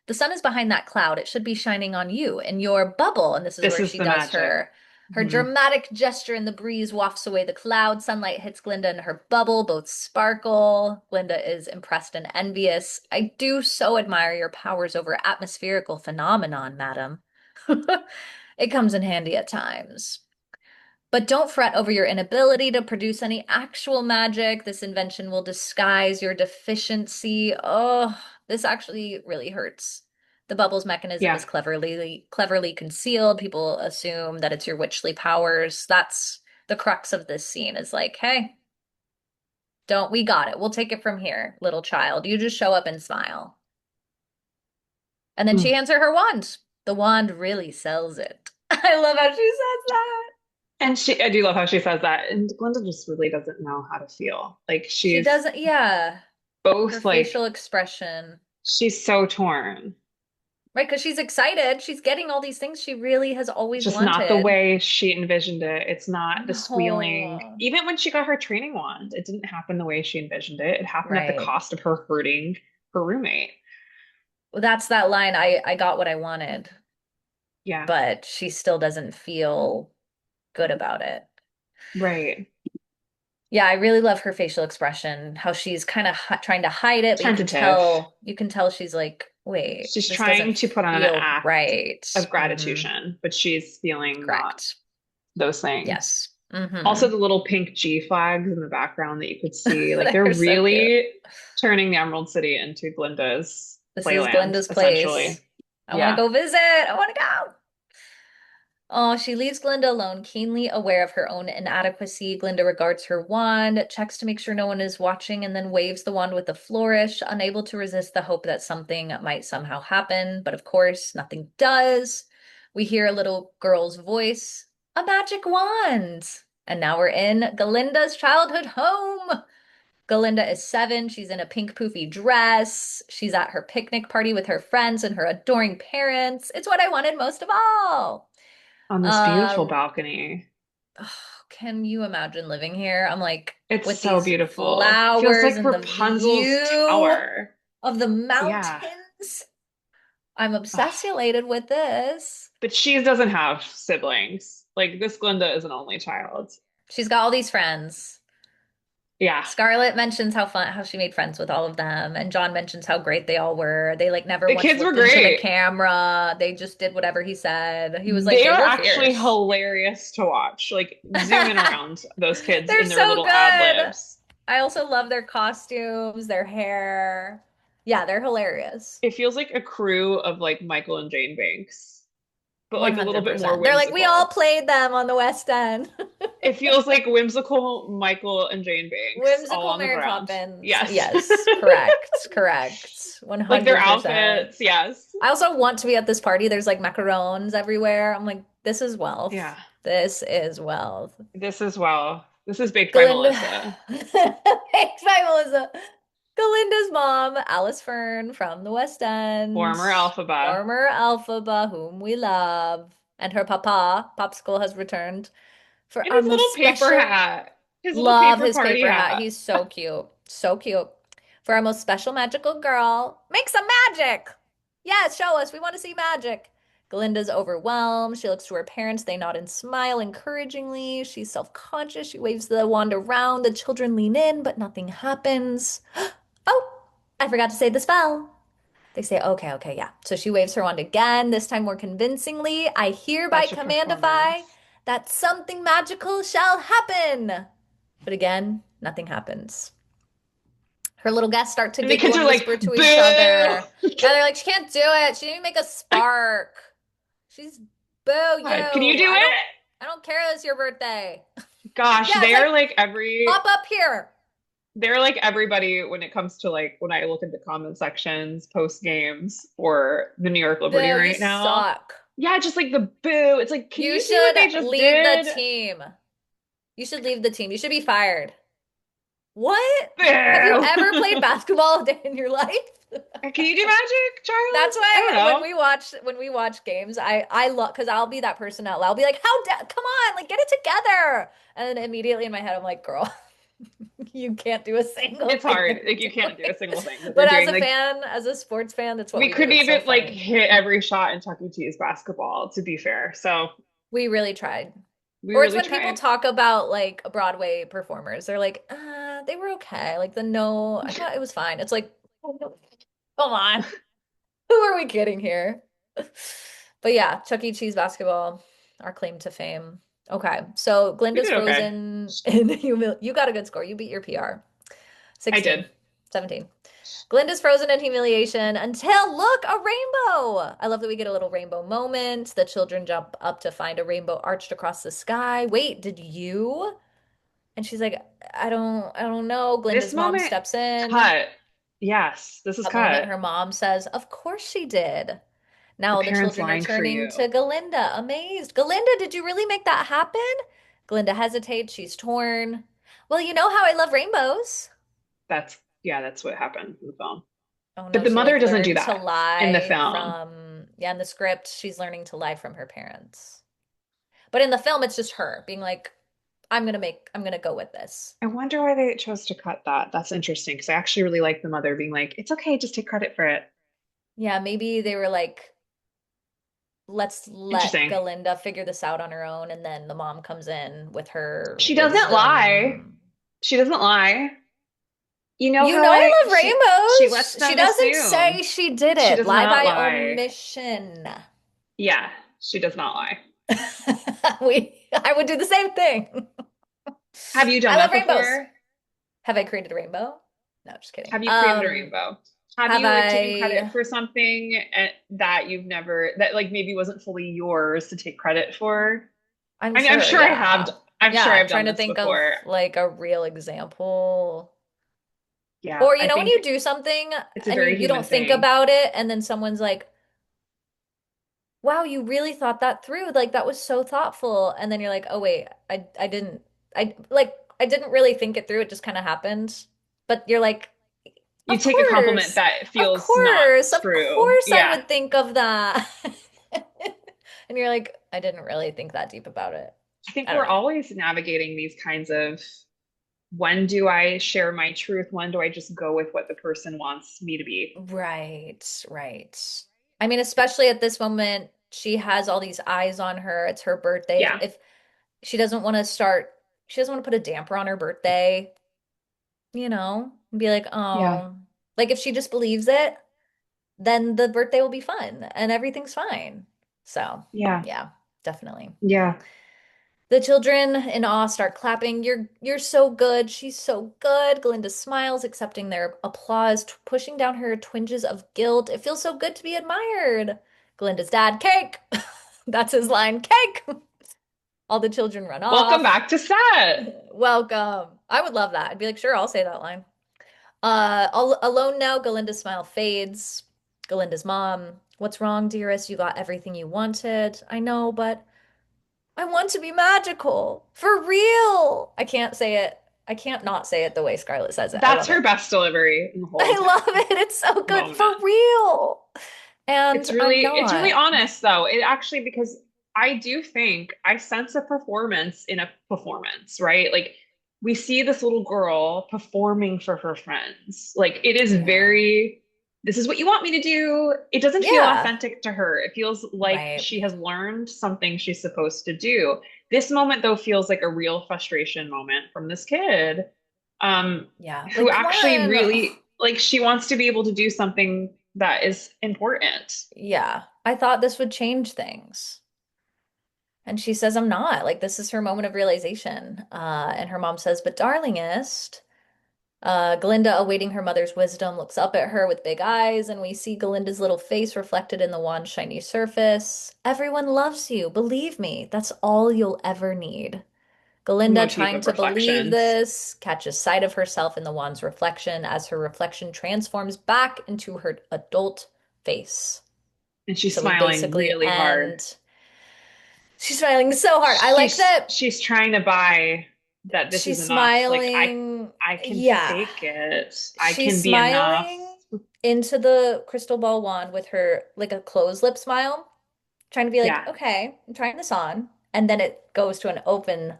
[SPEAKER 2] The sun is behind that cloud. It should be shining on you in your bubble. And this is
[SPEAKER 3] This
[SPEAKER 2] where
[SPEAKER 3] is
[SPEAKER 2] she
[SPEAKER 3] the
[SPEAKER 2] does
[SPEAKER 3] magic.
[SPEAKER 2] her
[SPEAKER 3] Hmm.
[SPEAKER 2] dramatic gesture and the breeze wafts away the cloud. Sunlight hits Glinda and her bubble, both sparkle. Glinda is impressed and envious. I do so admire your powers over atmospherical phenomenon, madam. It comes in handy at times. But don't fret over your inability to produce any actual magic. This invention will disguise your deficiency. Oh, this actually really hurts. The bubbles mechanism
[SPEAKER 3] Yeah.
[SPEAKER 2] is cleverly concealed. People assume that it's your witchly powers. That's the crux of this scene is like, hey, don't we got it. We'll take it from here, little child. You just show up and smile. And then she
[SPEAKER 3] Mm.
[SPEAKER 2] hands her wand. The wand really sells it. I love how she says that.
[SPEAKER 3] And I do love how she says that. And Glinda just really doesn't know how to feel. Like
[SPEAKER 2] She
[SPEAKER 3] she's
[SPEAKER 2] doesn't, yeah. Her
[SPEAKER 3] both like
[SPEAKER 2] facial expression.
[SPEAKER 3] She's so torn.
[SPEAKER 2] Right? Because she's excited. She's getting all these things she really has
[SPEAKER 3] It's
[SPEAKER 2] always
[SPEAKER 3] just not the
[SPEAKER 2] wanted.
[SPEAKER 3] way she envisioned it. It's not the squealing.
[SPEAKER 2] No.
[SPEAKER 3] Even when she got her training wand, it didn't happen the way she envisioned it. It happened at the
[SPEAKER 2] Right.
[SPEAKER 3] cost of her hurting her roommate.
[SPEAKER 2] Well, that's that line. I got what I wanted,
[SPEAKER 3] Yeah,
[SPEAKER 2] but she still doesn't feel good about it.
[SPEAKER 3] right.
[SPEAKER 2] Yeah, I really love her facial expression, how she's kind of trying to hide it, but
[SPEAKER 3] Tentative.
[SPEAKER 2] you can tell she's like, wait,
[SPEAKER 3] She's
[SPEAKER 2] this doesn't
[SPEAKER 3] trying to put on an
[SPEAKER 2] feel
[SPEAKER 3] act
[SPEAKER 2] right.
[SPEAKER 3] of
[SPEAKER 2] Hmm.
[SPEAKER 3] gratitude, but she's feeling not
[SPEAKER 2] Correct.
[SPEAKER 3] those things.
[SPEAKER 2] Yes. Hmm.
[SPEAKER 3] Also, the little pink G flags in the background that you could see, like they're
[SPEAKER 2] They're so cute.
[SPEAKER 3] really turning the Emerald City into Glinda's
[SPEAKER 2] This is
[SPEAKER 3] playland,
[SPEAKER 2] Glinda's place.
[SPEAKER 3] essentially.
[SPEAKER 2] I want to
[SPEAKER 3] Yeah,
[SPEAKER 2] go visit. I want to go. Oh, she leaves Glinda alone, keenly aware of her own inadequacy. Glinda regards her wand, checks to make sure no one is watching, and then waves the wand with a flourish, unable to resist the hope that something might somehow happen. But of course, nothing does. We hear a little girl's voice, a magic wand. And now we're in Galinda's childhood home. Galinda is 7. She's in a pink poofy dress. She's at her picnic party with her friends and her adoring parents. It's what I wanted most of all.
[SPEAKER 3] on this beautiful
[SPEAKER 2] Uh,
[SPEAKER 3] balcony.
[SPEAKER 2] oh, can you imagine living here? I'm like
[SPEAKER 3] It's
[SPEAKER 2] with
[SPEAKER 3] so
[SPEAKER 2] these
[SPEAKER 3] beautiful. Feels
[SPEAKER 2] flowers
[SPEAKER 3] like
[SPEAKER 2] and the
[SPEAKER 3] Rapunzel's
[SPEAKER 2] view
[SPEAKER 3] tower.
[SPEAKER 2] of the
[SPEAKER 3] Yeah.
[SPEAKER 2] mountains. I'm
[SPEAKER 3] Ugh.
[SPEAKER 2] obsessulated with this.
[SPEAKER 3] But she doesn't have siblings. Like this Glinda is an only child.
[SPEAKER 2] She's got all these friends.
[SPEAKER 3] Yeah.
[SPEAKER 2] Scarlett mentions how she made friends with all of them, and John mentions how great they all were. They like never
[SPEAKER 3] The
[SPEAKER 2] once
[SPEAKER 3] kids were
[SPEAKER 2] looked into the
[SPEAKER 3] great.
[SPEAKER 2] camera. They just did whatever he said. He was like,
[SPEAKER 3] They
[SPEAKER 2] they
[SPEAKER 3] are
[SPEAKER 2] were
[SPEAKER 3] actually
[SPEAKER 2] fierce.
[SPEAKER 3] hilarious to watch. Like zoom in around those kids
[SPEAKER 2] They're
[SPEAKER 3] in their
[SPEAKER 2] so
[SPEAKER 3] little ad
[SPEAKER 2] good.
[SPEAKER 3] libs.
[SPEAKER 2] I also love their costumes, their hair. Yeah, they're hilarious.
[SPEAKER 3] It feels like a crew of like Michael and Jane Banks, but like a little bit more
[SPEAKER 2] 100%. They're like, we all
[SPEAKER 3] whimsical.
[SPEAKER 2] played them on the West End.
[SPEAKER 3] It feels like whimsical Michael and Jane Banks all
[SPEAKER 2] Whimsical
[SPEAKER 3] on the
[SPEAKER 2] Mary
[SPEAKER 3] ground.
[SPEAKER 2] Poppins.
[SPEAKER 3] Yes.
[SPEAKER 2] Yes, correct, correct.
[SPEAKER 3] Like their
[SPEAKER 2] 100%.
[SPEAKER 3] outfits. Yes.
[SPEAKER 2] I also want to be at this party. There's like macarons everywhere. I'm like, this is wealth.
[SPEAKER 3] Yeah.
[SPEAKER 2] This is wealth.
[SPEAKER 3] This as well. This is baked by
[SPEAKER 2] Glinda,
[SPEAKER 3] Melissa,
[SPEAKER 2] thanks, by Melissa. Glinda's mom, Alice Fern from the West End,
[SPEAKER 3] former Alphaba.
[SPEAKER 2] former Alphaba, whom we love, and her papa, Popsicle, has returned for
[SPEAKER 3] And
[SPEAKER 2] our
[SPEAKER 3] his little
[SPEAKER 2] most
[SPEAKER 3] paper
[SPEAKER 2] special.
[SPEAKER 3] hat. His little
[SPEAKER 2] Love
[SPEAKER 3] paper
[SPEAKER 2] his
[SPEAKER 3] party
[SPEAKER 2] paper hat.
[SPEAKER 3] hat.
[SPEAKER 2] He's so cute. So cute. For our most special magical girl, make some magic. Yes, show us. We want to see magic. Glinda's overwhelmed. She looks to her parents. They nod and smile encouragingly. She's self-conscious. She waves the wand around. The children lean in, but nothing happens. Oh, I forgot to say the spell. They say, okay, okay, yeah. So she waves her wand again, this time more convincingly. I hereby
[SPEAKER 3] Such a
[SPEAKER 2] commandify
[SPEAKER 3] performance.
[SPEAKER 2] that something magical shall happen. But again, nothing happens. Her little guests start to
[SPEAKER 3] And the
[SPEAKER 2] giggle
[SPEAKER 3] kids are
[SPEAKER 2] and
[SPEAKER 3] like,
[SPEAKER 2] whisper to each
[SPEAKER 3] boo!
[SPEAKER 2] other. Yeah, they're like, she can't do it. She didn't make a spark. She's boo
[SPEAKER 3] Can you
[SPEAKER 2] you.
[SPEAKER 3] do it?
[SPEAKER 2] I don't care it's your birthday.
[SPEAKER 3] Gosh,
[SPEAKER 2] Yeah, it's like pop up here.
[SPEAKER 3] they're like everybody when it comes to like when I look at the comment sections post games for the New York Liberty
[SPEAKER 2] Boo, you
[SPEAKER 3] right now.
[SPEAKER 2] suck.
[SPEAKER 3] Yeah, just like the boo. It's like, can
[SPEAKER 2] You
[SPEAKER 3] you see what
[SPEAKER 2] should
[SPEAKER 3] they just
[SPEAKER 2] leave the
[SPEAKER 3] did?
[SPEAKER 2] team. You should leave the team. You should be fired. What? Have you
[SPEAKER 3] Boo.
[SPEAKER 2] ever played basketball a day in your life?
[SPEAKER 3] Can you do magic,
[SPEAKER 2] That's
[SPEAKER 3] Charles? I don't
[SPEAKER 2] why
[SPEAKER 3] know.
[SPEAKER 2] when we watch games, I love because I'll be that person out loud. I'll be like, come on, like get it together. And then immediately in my head, I'm like, girl, you can't do a single
[SPEAKER 3] It's
[SPEAKER 2] thing
[SPEAKER 3] hard.
[SPEAKER 2] that
[SPEAKER 3] Like
[SPEAKER 2] you're
[SPEAKER 3] you can't do a single
[SPEAKER 2] doing.
[SPEAKER 3] thing that they're
[SPEAKER 2] But as
[SPEAKER 3] doing.
[SPEAKER 2] a
[SPEAKER 3] Like
[SPEAKER 2] fan, as a sports fan, that's what
[SPEAKER 3] we
[SPEAKER 2] we do.
[SPEAKER 3] couldn't
[SPEAKER 2] It's so
[SPEAKER 3] even like
[SPEAKER 2] funny.
[SPEAKER 3] hit every shot in Chuck E. Cheese basketball, to be fair. So
[SPEAKER 2] We really tried.
[SPEAKER 3] we
[SPEAKER 2] Or it's
[SPEAKER 3] really
[SPEAKER 2] when people
[SPEAKER 3] tried.
[SPEAKER 2] talk about like Broadway performers, they're like, they were okay. Like the no, I thought it was fine. It's like, come on. Who are we kidding here? But yeah, Chuck E. Cheese basketball, our claim to fame. Okay, so
[SPEAKER 3] We
[SPEAKER 2] Glinda's
[SPEAKER 3] did okay.
[SPEAKER 2] frozen in you got a good score. You beat your PR.
[SPEAKER 3] I
[SPEAKER 2] 16,
[SPEAKER 3] did.
[SPEAKER 2] 17. Glinda's frozen in humiliation until look, a rainbow. I love that we get a little rainbow moment. The children jump up to find a rainbow arched across the sky. Wait, did you? And she's like, I don't know.
[SPEAKER 3] This
[SPEAKER 2] Glinda's mom
[SPEAKER 3] moment
[SPEAKER 2] steps in.
[SPEAKER 3] cut. Yes, this is
[SPEAKER 2] That moment,
[SPEAKER 3] cut.
[SPEAKER 2] her mom says, of course she did.
[SPEAKER 3] The
[SPEAKER 2] Now the
[SPEAKER 3] parents
[SPEAKER 2] children are
[SPEAKER 3] lying for
[SPEAKER 2] turning to
[SPEAKER 3] you.
[SPEAKER 2] Galinda, amazed. Galinda, did you really make that happen? Glinda hesitates. She's torn. Well, you know how I love rainbows.
[SPEAKER 3] That's yeah, that's what happened in the film.
[SPEAKER 2] Oh
[SPEAKER 3] But
[SPEAKER 2] no,
[SPEAKER 3] the
[SPEAKER 2] she
[SPEAKER 3] mother
[SPEAKER 2] like
[SPEAKER 3] doesn't do
[SPEAKER 2] learned to
[SPEAKER 3] that in the
[SPEAKER 2] lie
[SPEAKER 3] film.
[SPEAKER 2] from, yeah, in the script, she's learning to lie from her parents. But in the film, it's just her being like, I'm gonna go with this.
[SPEAKER 3] I wonder why they chose to cut that. That's interesting because I actually really like the mother being like, it's okay, just take credit for it.
[SPEAKER 2] Yeah, maybe they were like, let's let
[SPEAKER 3] Interesting.
[SPEAKER 2] Galinda figure this out on her own, and then the mom comes in with her
[SPEAKER 3] She doesn't lie.
[SPEAKER 2] wisdom.
[SPEAKER 3] She doesn't lie. You know
[SPEAKER 2] You
[SPEAKER 3] how
[SPEAKER 2] know I
[SPEAKER 3] I
[SPEAKER 2] love
[SPEAKER 3] she lets
[SPEAKER 2] rainbows. She
[SPEAKER 3] them
[SPEAKER 2] doesn't say
[SPEAKER 3] assume.
[SPEAKER 2] she did
[SPEAKER 3] She
[SPEAKER 2] it.
[SPEAKER 3] does
[SPEAKER 2] Lie
[SPEAKER 3] not
[SPEAKER 2] by
[SPEAKER 3] lie.
[SPEAKER 2] omission.
[SPEAKER 3] Yeah, she does not lie.
[SPEAKER 2] I would do the same thing.
[SPEAKER 3] Have you done
[SPEAKER 2] I love
[SPEAKER 3] that
[SPEAKER 2] rainbows.
[SPEAKER 3] before?
[SPEAKER 2] Have I created a rainbow? No, just kidding.
[SPEAKER 3] Have you created a rainbow? Have
[SPEAKER 2] Have
[SPEAKER 3] you like taken credit
[SPEAKER 2] I?
[SPEAKER 3] for something that you've never that like maybe wasn't fully yours to take credit for?
[SPEAKER 2] I'm
[SPEAKER 3] I mean, I'm
[SPEAKER 2] sure,
[SPEAKER 3] sure I have.
[SPEAKER 2] yeah.
[SPEAKER 3] I'm
[SPEAKER 2] Yeah,
[SPEAKER 3] sure
[SPEAKER 2] I'm
[SPEAKER 3] I've done
[SPEAKER 2] trying to
[SPEAKER 3] this
[SPEAKER 2] think of
[SPEAKER 3] before.
[SPEAKER 2] like a real example.
[SPEAKER 3] Yeah,
[SPEAKER 2] Or you
[SPEAKER 3] I
[SPEAKER 2] know when
[SPEAKER 3] think
[SPEAKER 2] you do something
[SPEAKER 3] it's a
[SPEAKER 2] and
[SPEAKER 3] very
[SPEAKER 2] you don't
[SPEAKER 3] human
[SPEAKER 2] think
[SPEAKER 3] thing.
[SPEAKER 2] about it and then someone's like, "Wow, you really thought that through. Like that was so thoughtful." And then you're like, "Oh wait, I didn't I didn't really think it through. It just kind of happened." But you're like,
[SPEAKER 3] You take a compliment that
[SPEAKER 2] Of
[SPEAKER 3] feels not
[SPEAKER 2] course, of
[SPEAKER 3] true.
[SPEAKER 2] course I
[SPEAKER 3] Yeah.
[SPEAKER 2] would think of that." And you're like, I didn't really think that deep about it.
[SPEAKER 3] I think
[SPEAKER 2] I don't
[SPEAKER 3] we're
[SPEAKER 2] know.
[SPEAKER 3] always navigating these kinds of when do I share my truth? When do I just go with what the person wants me to be?
[SPEAKER 2] Right, right. I mean, especially at this moment, she has all these eyes on her. It's her birthday.
[SPEAKER 3] Yeah.
[SPEAKER 2] If she doesn't want to start, she doesn't want to put a damper on her birthday, and be like,
[SPEAKER 3] Yeah.
[SPEAKER 2] oh, like if she just believes it, then the birthday will be fun and everything's fine. So,
[SPEAKER 3] Yeah.
[SPEAKER 2] yeah, definitely.
[SPEAKER 3] Yeah.
[SPEAKER 2] The children in awe start clapping. You're so good. She's so good. Glinda smiles, accepting their applause, pushing down her twinges of guilt. It feels so good to be admired. Glinda's dad, cake. That's his line, cake. All the children run
[SPEAKER 3] Welcome
[SPEAKER 2] off.
[SPEAKER 3] back to set.
[SPEAKER 2] Welcome. I would love that. I'd be like, sure, I'll say that line. Alone now, Galinda's smile fades. Galinda's mom, what's wrong, dearest? You got everything you wanted. I know, but I want to be magical. For real. I can't say it. I can't not say it the way Scarlett says it. I
[SPEAKER 3] That's
[SPEAKER 2] love
[SPEAKER 3] her
[SPEAKER 2] it.
[SPEAKER 3] best delivery in the whole
[SPEAKER 2] I
[SPEAKER 3] entire
[SPEAKER 2] love it. It's so good. For
[SPEAKER 3] moment.
[SPEAKER 2] real.
[SPEAKER 3] It's
[SPEAKER 2] And I'm
[SPEAKER 3] really
[SPEAKER 2] not.
[SPEAKER 3] honest though. It actually because I do think I sense a performance in a performance, right? Like we see this little girl performing for her friends. Like it is
[SPEAKER 2] Yeah.
[SPEAKER 3] very this is what you want me to do. It doesn't feel
[SPEAKER 2] Yeah.
[SPEAKER 3] authentic to her. It feels like
[SPEAKER 2] Right.
[SPEAKER 3] she has learned something she's supposed to do. This moment though feels like a real frustration moment from this kid um
[SPEAKER 2] Yeah.
[SPEAKER 3] who
[SPEAKER 2] Like, come
[SPEAKER 3] actually
[SPEAKER 2] on. Ugh.
[SPEAKER 3] really like she wants to be able to do something that is important.
[SPEAKER 2] Yeah. I thought this would change things. And she says, I'm not. Like, this is her moment of realization. And her mom says, but darlingest. Glinda, awaiting her mother's wisdom, looks up at her with big eyes, and we see Galinda's little face reflected in the wand's shiny surface. Everyone loves you, believe me. That's all you'll ever need. Galinda,
[SPEAKER 3] Motif
[SPEAKER 2] trying
[SPEAKER 3] of
[SPEAKER 2] to believe
[SPEAKER 3] reflections.
[SPEAKER 2] this, catches sight of herself in the wand's reflection as her reflection transforms back into her adult face.
[SPEAKER 3] And she's
[SPEAKER 2] So we
[SPEAKER 3] smiling
[SPEAKER 2] basically
[SPEAKER 3] really hard.
[SPEAKER 2] end. She's smiling so hard. I like that
[SPEAKER 3] She's trying to buy that this is
[SPEAKER 2] she's
[SPEAKER 3] enough. Like
[SPEAKER 2] smiling.
[SPEAKER 3] I can
[SPEAKER 2] Yeah.
[SPEAKER 3] fake it. I
[SPEAKER 2] She's
[SPEAKER 3] can be enough.
[SPEAKER 2] smiling into the crystal ball wand with her like a closed lip smile, trying to be like,
[SPEAKER 3] Yeah.
[SPEAKER 2] okay, I'm trying this on. And then it goes to an open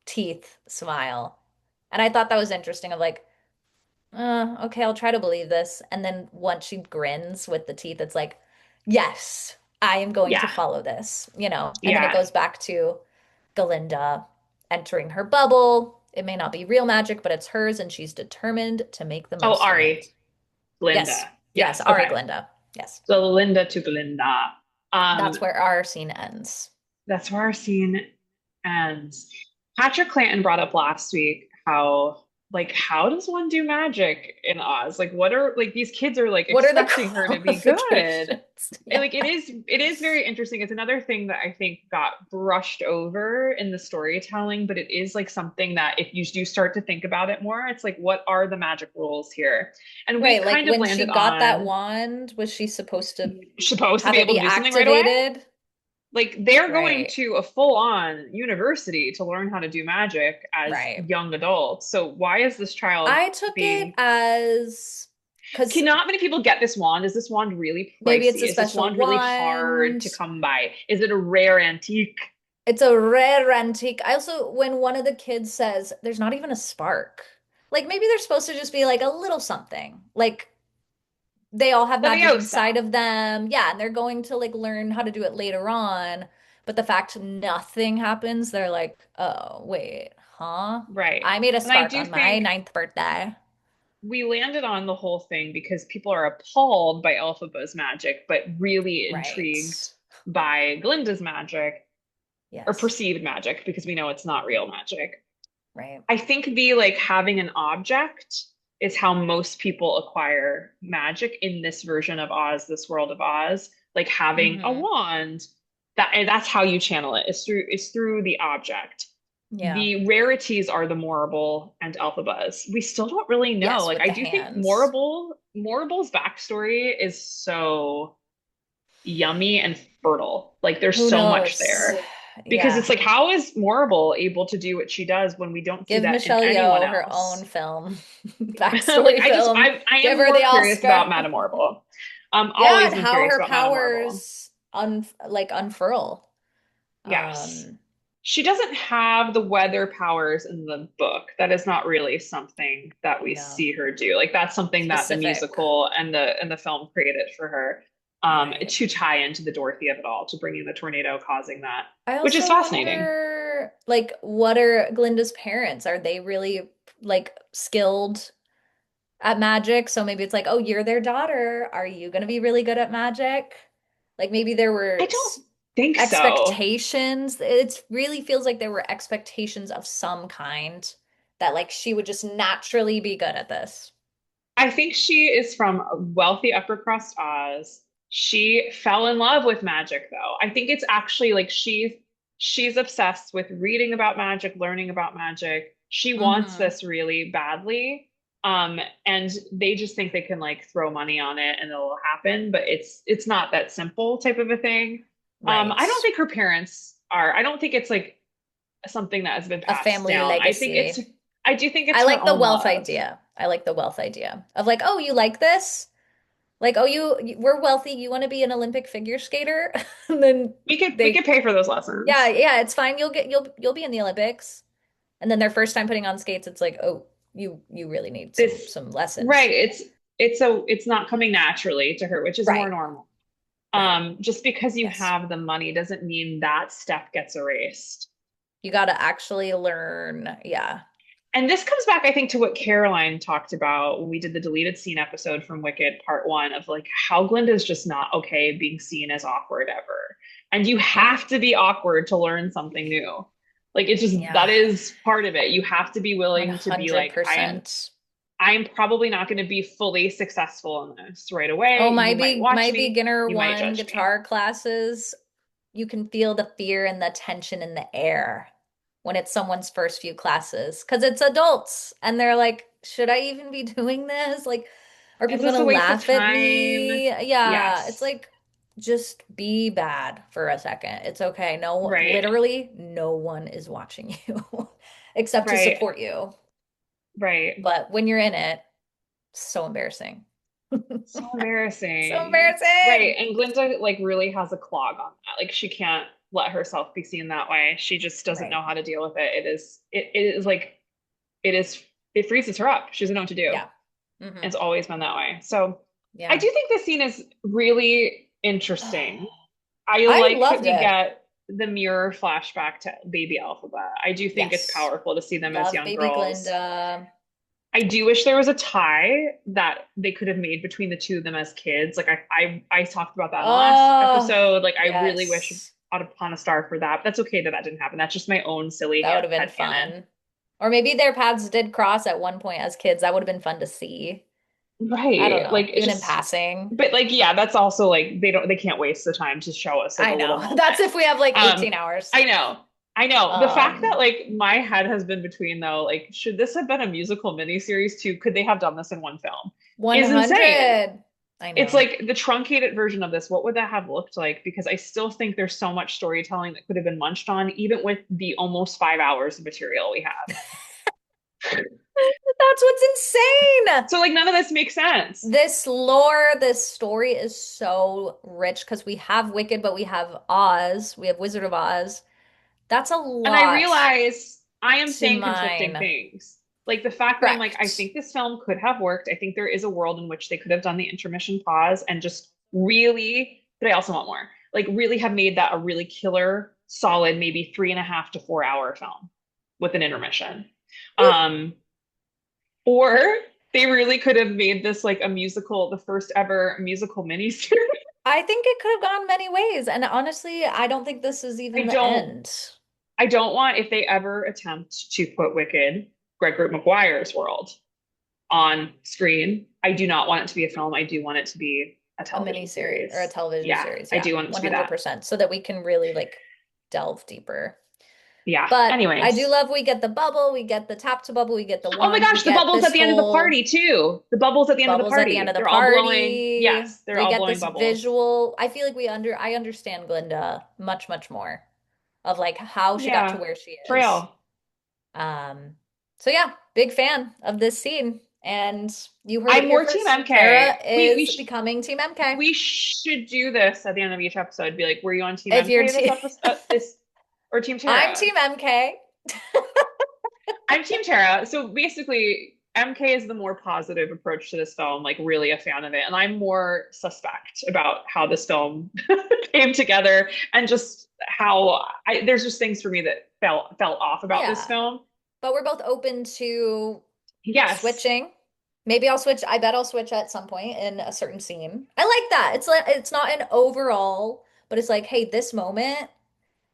[SPEAKER 2] teeth smile. And I thought that was interesting of like, okay, I'll try to believe this. And then once she grins with the teeth, it's like, yes, I am going to
[SPEAKER 3] Yeah.
[SPEAKER 2] follow this. And then it
[SPEAKER 3] Yeah.
[SPEAKER 2] goes back to Galinda entering her bubble. It may not be real magic, but it's hers, and she's determined to make the
[SPEAKER 3] Oh,
[SPEAKER 2] most of it.
[SPEAKER 3] Ari.
[SPEAKER 2] Yes,
[SPEAKER 3] Glinda.
[SPEAKER 2] yes,
[SPEAKER 3] Yes.
[SPEAKER 2] Ari
[SPEAKER 3] Okay.
[SPEAKER 2] Glinda. Yes,
[SPEAKER 3] So Linda to Glinda. Um,
[SPEAKER 2] that's where our scene ends.
[SPEAKER 3] that's where our scene ends. Patrick Clanton brought up last week how does one do magic in Oz? Like what are like these kids are like
[SPEAKER 2] What are the
[SPEAKER 3] expecting her to be good.
[SPEAKER 2] qualifications?
[SPEAKER 3] And,
[SPEAKER 2] Yeah.
[SPEAKER 3] like it is very interesting. It's another thing that I think got brushed over in the storytelling, but it is like something that if you do start to think about it more, it's like what are the magic rules here? And we
[SPEAKER 2] Right, like
[SPEAKER 3] kind of
[SPEAKER 2] when she
[SPEAKER 3] landed
[SPEAKER 2] got that
[SPEAKER 3] on
[SPEAKER 2] wand, was she supposed to
[SPEAKER 3] supposed to
[SPEAKER 2] have
[SPEAKER 3] be
[SPEAKER 2] it
[SPEAKER 3] able
[SPEAKER 2] be
[SPEAKER 3] to do something right away.
[SPEAKER 2] activated?
[SPEAKER 3] Like they're going
[SPEAKER 2] Right,
[SPEAKER 3] to a full-on university to learn how to do magic as
[SPEAKER 2] right.
[SPEAKER 3] young adults. So why is this child
[SPEAKER 2] I took it
[SPEAKER 3] being
[SPEAKER 2] as because
[SPEAKER 3] Cannot many people get this wand? Is this wand really
[SPEAKER 2] maybe it's a
[SPEAKER 3] pricey? Is this
[SPEAKER 2] special
[SPEAKER 3] wand really hard to
[SPEAKER 2] wand.
[SPEAKER 3] come by? Is it a rare antique?
[SPEAKER 2] It's a rare antique. I also, when one of the kids says, there's not even a spark, like maybe they're supposed to just be like a little something. Like they all have magic inside
[SPEAKER 3] Leviosa.
[SPEAKER 2] of them. Yeah, and they're going to like learn how to do it later on. But the fact nothing happens, they're like, oh, wait, huh?
[SPEAKER 3] Right.
[SPEAKER 2] I made a
[SPEAKER 3] And I
[SPEAKER 2] spark
[SPEAKER 3] do
[SPEAKER 2] on my
[SPEAKER 3] think
[SPEAKER 2] ninth birthday.
[SPEAKER 3] we landed on the whole thing because people are appalled by Elphaba's magic, but really
[SPEAKER 2] Right.
[SPEAKER 3] intrigued by Glinda's magic or
[SPEAKER 2] Yes.
[SPEAKER 3] perceived magic because we know it's not real magic.
[SPEAKER 2] Right.
[SPEAKER 3] I think the like having an object is how most people acquire magic in this version of Oz, this world of Oz. Like having a
[SPEAKER 2] Hmm.
[SPEAKER 3] wand, that's how you channel it. It's through the object.
[SPEAKER 2] Yeah.
[SPEAKER 3] The rarities are the Morrible and Elphabas. We still don't really know.
[SPEAKER 2] Yes,
[SPEAKER 3] Like
[SPEAKER 2] with
[SPEAKER 3] I
[SPEAKER 2] the
[SPEAKER 3] do think
[SPEAKER 2] hands.
[SPEAKER 3] Morrible's backstory is so yummy and fertile. Like there's
[SPEAKER 2] Who
[SPEAKER 3] so much
[SPEAKER 2] knows?
[SPEAKER 3] there. Because
[SPEAKER 2] Yeah.
[SPEAKER 3] it's like, how is Morrible able to do what she does when we don't see
[SPEAKER 2] Give
[SPEAKER 3] that in
[SPEAKER 2] Michelle
[SPEAKER 3] anyone
[SPEAKER 2] Yeoh her own
[SPEAKER 3] else?
[SPEAKER 2] film,
[SPEAKER 3] Like
[SPEAKER 2] backstory
[SPEAKER 3] I just
[SPEAKER 2] film.
[SPEAKER 3] I
[SPEAKER 2] Give
[SPEAKER 3] am
[SPEAKER 2] her the
[SPEAKER 3] more curious
[SPEAKER 2] Oscar.
[SPEAKER 3] about Madame Morrible.
[SPEAKER 2] Yeah,
[SPEAKER 3] Always
[SPEAKER 2] and
[SPEAKER 3] been
[SPEAKER 2] how
[SPEAKER 3] curious
[SPEAKER 2] her
[SPEAKER 3] about Madame Morrible.
[SPEAKER 2] powers unfurl.
[SPEAKER 3] Yes.
[SPEAKER 2] Um,
[SPEAKER 3] She doesn't have the weather powers in the book. That is not really something that we
[SPEAKER 2] no,
[SPEAKER 3] see her do. Like that's something that the
[SPEAKER 2] specific.
[SPEAKER 3] musical and the film created for her,
[SPEAKER 2] Right.
[SPEAKER 3] to tie into the Dorothy of it all, to bring in the tornado causing that,
[SPEAKER 2] I
[SPEAKER 3] which is
[SPEAKER 2] also
[SPEAKER 3] fascinating.
[SPEAKER 2] wonder, like, what are Glinda's parents? Are they really like skilled at magic? So maybe it's like, oh, you're their daughter. Are you going to be really good at magic? Like maybe there
[SPEAKER 3] I
[SPEAKER 2] were
[SPEAKER 3] don't think so.
[SPEAKER 2] expectations. It really feels like there were expectations of some kind that like she would just naturally be good at this.
[SPEAKER 3] I think she is from a wealthy upper crust Oz. She fell in love with magic though. I think it's actually like she's obsessed with reading about magic, learning about magic. She wants
[SPEAKER 2] Hmm.
[SPEAKER 3] this really badly. And they just think they can like throw money on it and it'll happen, but it's not that simple type of a thing. I don't
[SPEAKER 2] Right.
[SPEAKER 3] think her parents are, I don't think it's like something that has been
[SPEAKER 2] A
[SPEAKER 3] passed
[SPEAKER 2] family
[SPEAKER 3] down.
[SPEAKER 2] legacy.
[SPEAKER 3] I do think
[SPEAKER 2] I
[SPEAKER 3] it's her
[SPEAKER 2] like the
[SPEAKER 3] own
[SPEAKER 2] wealth
[SPEAKER 3] love.
[SPEAKER 2] idea. I like the wealth idea of like, oh, you like this? Like, oh, we're wealthy. You want to be an Olympic figure skater? And then
[SPEAKER 3] We could
[SPEAKER 2] they,
[SPEAKER 3] pay for those
[SPEAKER 2] yeah,
[SPEAKER 3] lessons.
[SPEAKER 2] yeah, it's fine. You'll be in the Olympics. And then their first time putting on skates, it's like, oh, you really need
[SPEAKER 3] This
[SPEAKER 2] some
[SPEAKER 3] right,
[SPEAKER 2] lessons.
[SPEAKER 3] it's not coming naturally to her, which is more
[SPEAKER 2] Right,
[SPEAKER 3] normal.
[SPEAKER 2] right.
[SPEAKER 3] Just because you
[SPEAKER 2] Yes.
[SPEAKER 3] have the money doesn't mean that step gets erased.
[SPEAKER 2] You got to actually learn. Yeah.
[SPEAKER 3] And this comes back, I think, to what Caroline talked about when we did the deleted scene episode from Wicked Part One of like how Glinda's just not okay being seen as awkward ever. And you
[SPEAKER 2] Yeah.
[SPEAKER 3] have to be awkward to learn something new. Like it's just
[SPEAKER 2] Yeah.
[SPEAKER 3] that is part of it. You have to be willing to be like, I'm
[SPEAKER 2] 100%.
[SPEAKER 3] I'm probably not going to be fully successful in this right
[SPEAKER 2] Oh,
[SPEAKER 3] away. You might watch
[SPEAKER 2] my
[SPEAKER 3] me,
[SPEAKER 2] beginner
[SPEAKER 3] you might
[SPEAKER 2] one
[SPEAKER 3] judge me.
[SPEAKER 2] guitar classes, you can feel the fear and the tension in the air when it's someone's first few classes because it's adults and they're like, should I even be doing this? Like, are
[SPEAKER 3] Is
[SPEAKER 2] people
[SPEAKER 3] this
[SPEAKER 2] gonna
[SPEAKER 3] a waste of
[SPEAKER 2] laugh at
[SPEAKER 3] time?
[SPEAKER 2] me? Yeah, it's
[SPEAKER 3] Yes.
[SPEAKER 2] like just be bad for a second. It's okay. No,
[SPEAKER 3] Right.
[SPEAKER 2] literally, no one is watching you except to
[SPEAKER 3] Right.
[SPEAKER 2] support you.
[SPEAKER 3] Right.
[SPEAKER 2] But when you're in it, so embarrassing.
[SPEAKER 3] So
[SPEAKER 2] So
[SPEAKER 3] embarrassing. Right.
[SPEAKER 2] embarrassing.
[SPEAKER 3] And Glinda like really has a clog on that. Like she can't let herself be seen that way. She just doesn't
[SPEAKER 2] Right.
[SPEAKER 3] know how to deal with it. It is like it is it freezes her up. She doesn't know what to do.
[SPEAKER 2] Yeah. Hmm.
[SPEAKER 3] It's always been that way. So I
[SPEAKER 2] Yeah.
[SPEAKER 3] do think this scene is really interesting. I
[SPEAKER 2] I
[SPEAKER 3] like that
[SPEAKER 2] loved
[SPEAKER 3] we
[SPEAKER 2] it.
[SPEAKER 3] get the mirror flashback to baby Alphaba. I do think it's
[SPEAKER 2] Yes.
[SPEAKER 3] powerful to see them as
[SPEAKER 2] Love
[SPEAKER 3] young
[SPEAKER 2] baby
[SPEAKER 3] girls.
[SPEAKER 2] Glinda.
[SPEAKER 3] I do wish there was a tie that they could have made between the two of them as kids. Like I talked about that in the last
[SPEAKER 2] Oh,
[SPEAKER 3] episode. Like I really wish
[SPEAKER 2] yes.
[SPEAKER 3] upon a star for that. That's okay that that didn't happen. That's just my own silly
[SPEAKER 2] That would have been
[SPEAKER 3] head canon.
[SPEAKER 2] fun. Or maybe their paths did cross at one point as kids. That would have been fun to see. I don't
[SPEAKER 3] Right.
[SPEAKER 2] know.
[SPEAKER 3] Like it
[SPEAKER 2] Even in
[SPEAKER 3] just
[SPEAKER 2] passing.
[SPEAKER 3] but like yeah, that's also like they can't waste the time to show us like
[SPEAKER 2] I
[SPEAKER 3] a little
[SPEAKER 2] know.
[SPEAKER 3] moment.
[SPEAKER 2] That's if we have like
[SPEAKER 3] Um
[SPEAKER 2] 18 hours.
[SPEAKER 3] I know. I know. The fact that
[SPEAKER 2] Um,
[SPEAKER 3] like my head has been between though, like should this have been a musical miniseries too? Could they have done this in one film? Is insane.
[SPEAKER 2] 100. I
[SPEAKER 3] It's
[SPEAKER 2] know.
[SPEAKER 3] like the truncated version of this. What would that have looked like? Because I still think there's so much storytelling that could have been munched on, even with the almost 5 hours of material we have.
[SPEAKER 2] That's That's what's insane.
[SPEAKER 3] So like none of this makes sense.
[SPEAKER 2] This lore, this story is so rich because we have Wicked, but we have Oz. We have Wizard of Oz. That's a
[SPEAKER 3] And I
[SPEAKER 2] lot
[SPEAKER 3] realize I am
[SPEAKER 2] to
[SPEAKER 3] saying conflicting
[SPEAKER 2] mine.
[SPEAKER 3] things. Like the fact that I'm like, I
[SPEAKER 2] Correct.
[SPEAKER 3] think this film could have worked. I think there is a world in which they could have done the intermission pause and just really, but I also want more. Like really have made that a really killer, solid, maybe 3.5 to 4 hour film with an intermission.
[SPEAKER 2] Whew.
[SPEAKER 3] Um, or they really could have made this like a musical, the first ever musical miniseries.
[SPEAKER 2] I think it could have gone many ways. And honestly, I don't think this is
[SPEAKER 3] I
[SPEAKER 2] even the
[SPEAKER 3] don't
[SPEAKER 2] end.
[SPEAKER 3] I don't want if they ever attempt to put Wicked, Gregory Maguire's world on screen. I do not want it to be a film. I do want it to be a
[SPEAKER 2] A
[SPEAKER 3] television
[SPEAKER 2] mini series or a
[SPEAKER 3] series.
[SPEAKER 2] television
[SPEAKER 3] Yeah,
[SPEAKER 2] series.
[SPEAKER 3] I
[SPEAKER 2] Yeah,
[SPEAKER 3] do want it to be that.
[SPEAKER 2] 100%. So that we can really like delve deeper.
[SPEAKER 3] Yeah.
[SPEAKER 2] But I do
[SPEAKER 3] Anyways.
[SPEAKER 2] love we get the bubble, we get the tap to bubble, we get the
[SPEAKER 3] Oh my
[SPEAKER 2] wand, we
[SPEAKER 3] gosh, the
[SPEAKER 2] get
[SPEAKER 3] bubbles at
[SPEAKER 2] this
[SPEAKER 3] the end of the
[SPEAKER 2] whole
[SPEAKER 3] party too. The bubbles at the end of the
[SPEAKER 2] bubbles at the end
[SPEAKER 3] party.
[SPEAKER 2] of the
[SPEAKER 3] They're all blowing.
[SPEAKER 2] party.
[SPEAKER 3] Yes, they're
[SPEAKER 2] We
[SPEAKER 3] all
[SPEAKER 2] get
[SPEAKER 3] blowing
[SPEAKER 2] this
[SPEAKER 3] bubbles.
[SPEAKER 2] visual. I feel like I understand Glinda much, much more of like how she got to
[SPEAKER 3] Yeah.
[SPEAKER 2] where she is.
[SPEAKER 3] Frail.
[SPEAKER 2] Um, so yeah, big fan of this scene. And you heard it
[SPEAKER 3] I'm
[SPEAKER 2] here
[SPEAKER 3] more Team
[SPEAKER 2] first.
[SPEAKER 3] MK.
[SPEAKER 2] Tara is becoming Team MK.
[SPEAKER 3] We should do this at the end of each episode. Be like, were you on Team
[SPEAKER 2] If you're
[SPEAKER 3] MK this
[SPEAKER 2] team
[SPEAKER 3] episode? This or Team
[SPEAKER 2] I'm
[SPEAKER 3] Tara?
[SPEAKER 2] Team MK.
[SPEAKER 3] I'm Team Tara. So basically, MK is the more positive approach to this film, like really a fan of it. And I'm more suspect about how this film came together and just how there's just things for me that felt off about this
[SPEAKER 2] Yeah.
[SPEAKER 3] film.
[SPEAKER 2] But we're both open to
[SPEAKER 3] Yes.
[SPEAKER 2] switching. Maybe I'll switch. I bet I'll switch at some point in a certain scene. I like that. It's like it's not an overall, but it's like, hey, this moment.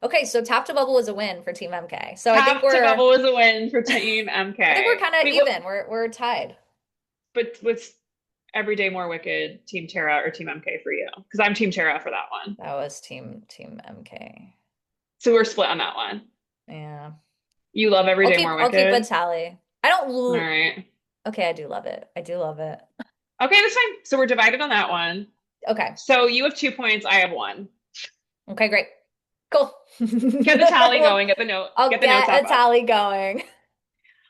[SPEAKER 2] Okay, so Tap to Bubble was a win for Team MK. So
[SPEAKER 3] Tap to Bubble was a win for Team
[SPEAKER 2] I think we're
[SPEAKER 3] MK.
[SPEAKER 2] kind of
[SPEAKER 3] Wait, what?
[SPEAKER 2] even. We're tied.
[SPEAKER 3] But what's Everyday More Wicked, Team Tara or Team MK for you? Because I'm Team Tara for that one.
[SPEAKER 2] That was Team MK.
[SPEAKER 3] So we're split on that one.
[SPEAKER 2] Yeah.
[SPEAKER 3] You love Everyday More
[SPEAKER 2] I'll keep a
[SPEAKER 3] Wicked?
[SPEAKER 2] tally. I don't
[SPEAKER 3] All
[SPEAKER 2] l
[SPEAKER 3] right.
[SPEAKER 2] Okay, I do love it. I do love it.
[SPEAKER 3] Okay, that's fine. So we're divided on that one.
[SPEAKER 2] Okay.
[SPEAKER 3] So you have 2 points, I have one.
[SPEAKER 2] Okay, great. Cool.
[SPEAKER 3] Get the tally
[SPEAKER 2] Well,
[SPEAKER 3] going,
[SPEAKER 2] I'll
[SPEAKER 3] get the notes
[SPEAKER 2] get
[SPEAKER 3] app
[SPEAKER 2] a
[SPEAKER 3] up.
[SPEAKER 2] tally going.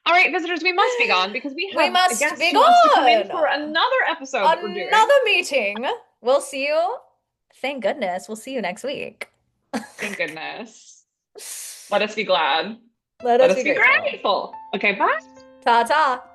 [SPEAKER 3] All right, visitors, we must be gone because we
[SPEAKER 2] We
[SPEAKER 3] have a
[SPEAKER 2] must
[SPEAKER 3] guest
[SPEAKER 2] be
[SPEAKER 3] who wants to come in for
[SPEAKER 2] gone.
[SPEAKER 3] another episode that we're doing.
[SPEAKER 2] Another meeting. We'll see you. Thank goodness. We'll see you next week.
[SPEAKER 3] Thank goodness. Let us be glad.
[SPEAKER 2] Let
[SPEAKER 3] Let
[SPEAKER 2] us
[SPEAKER 3] us
[SPEAKER 2] be
[SPEAKER 3] be
[SPEAKER 2] grateful.
[SPEAKER 3] grateful. Okay, bye.
[SPEAKER 2] Ta ta.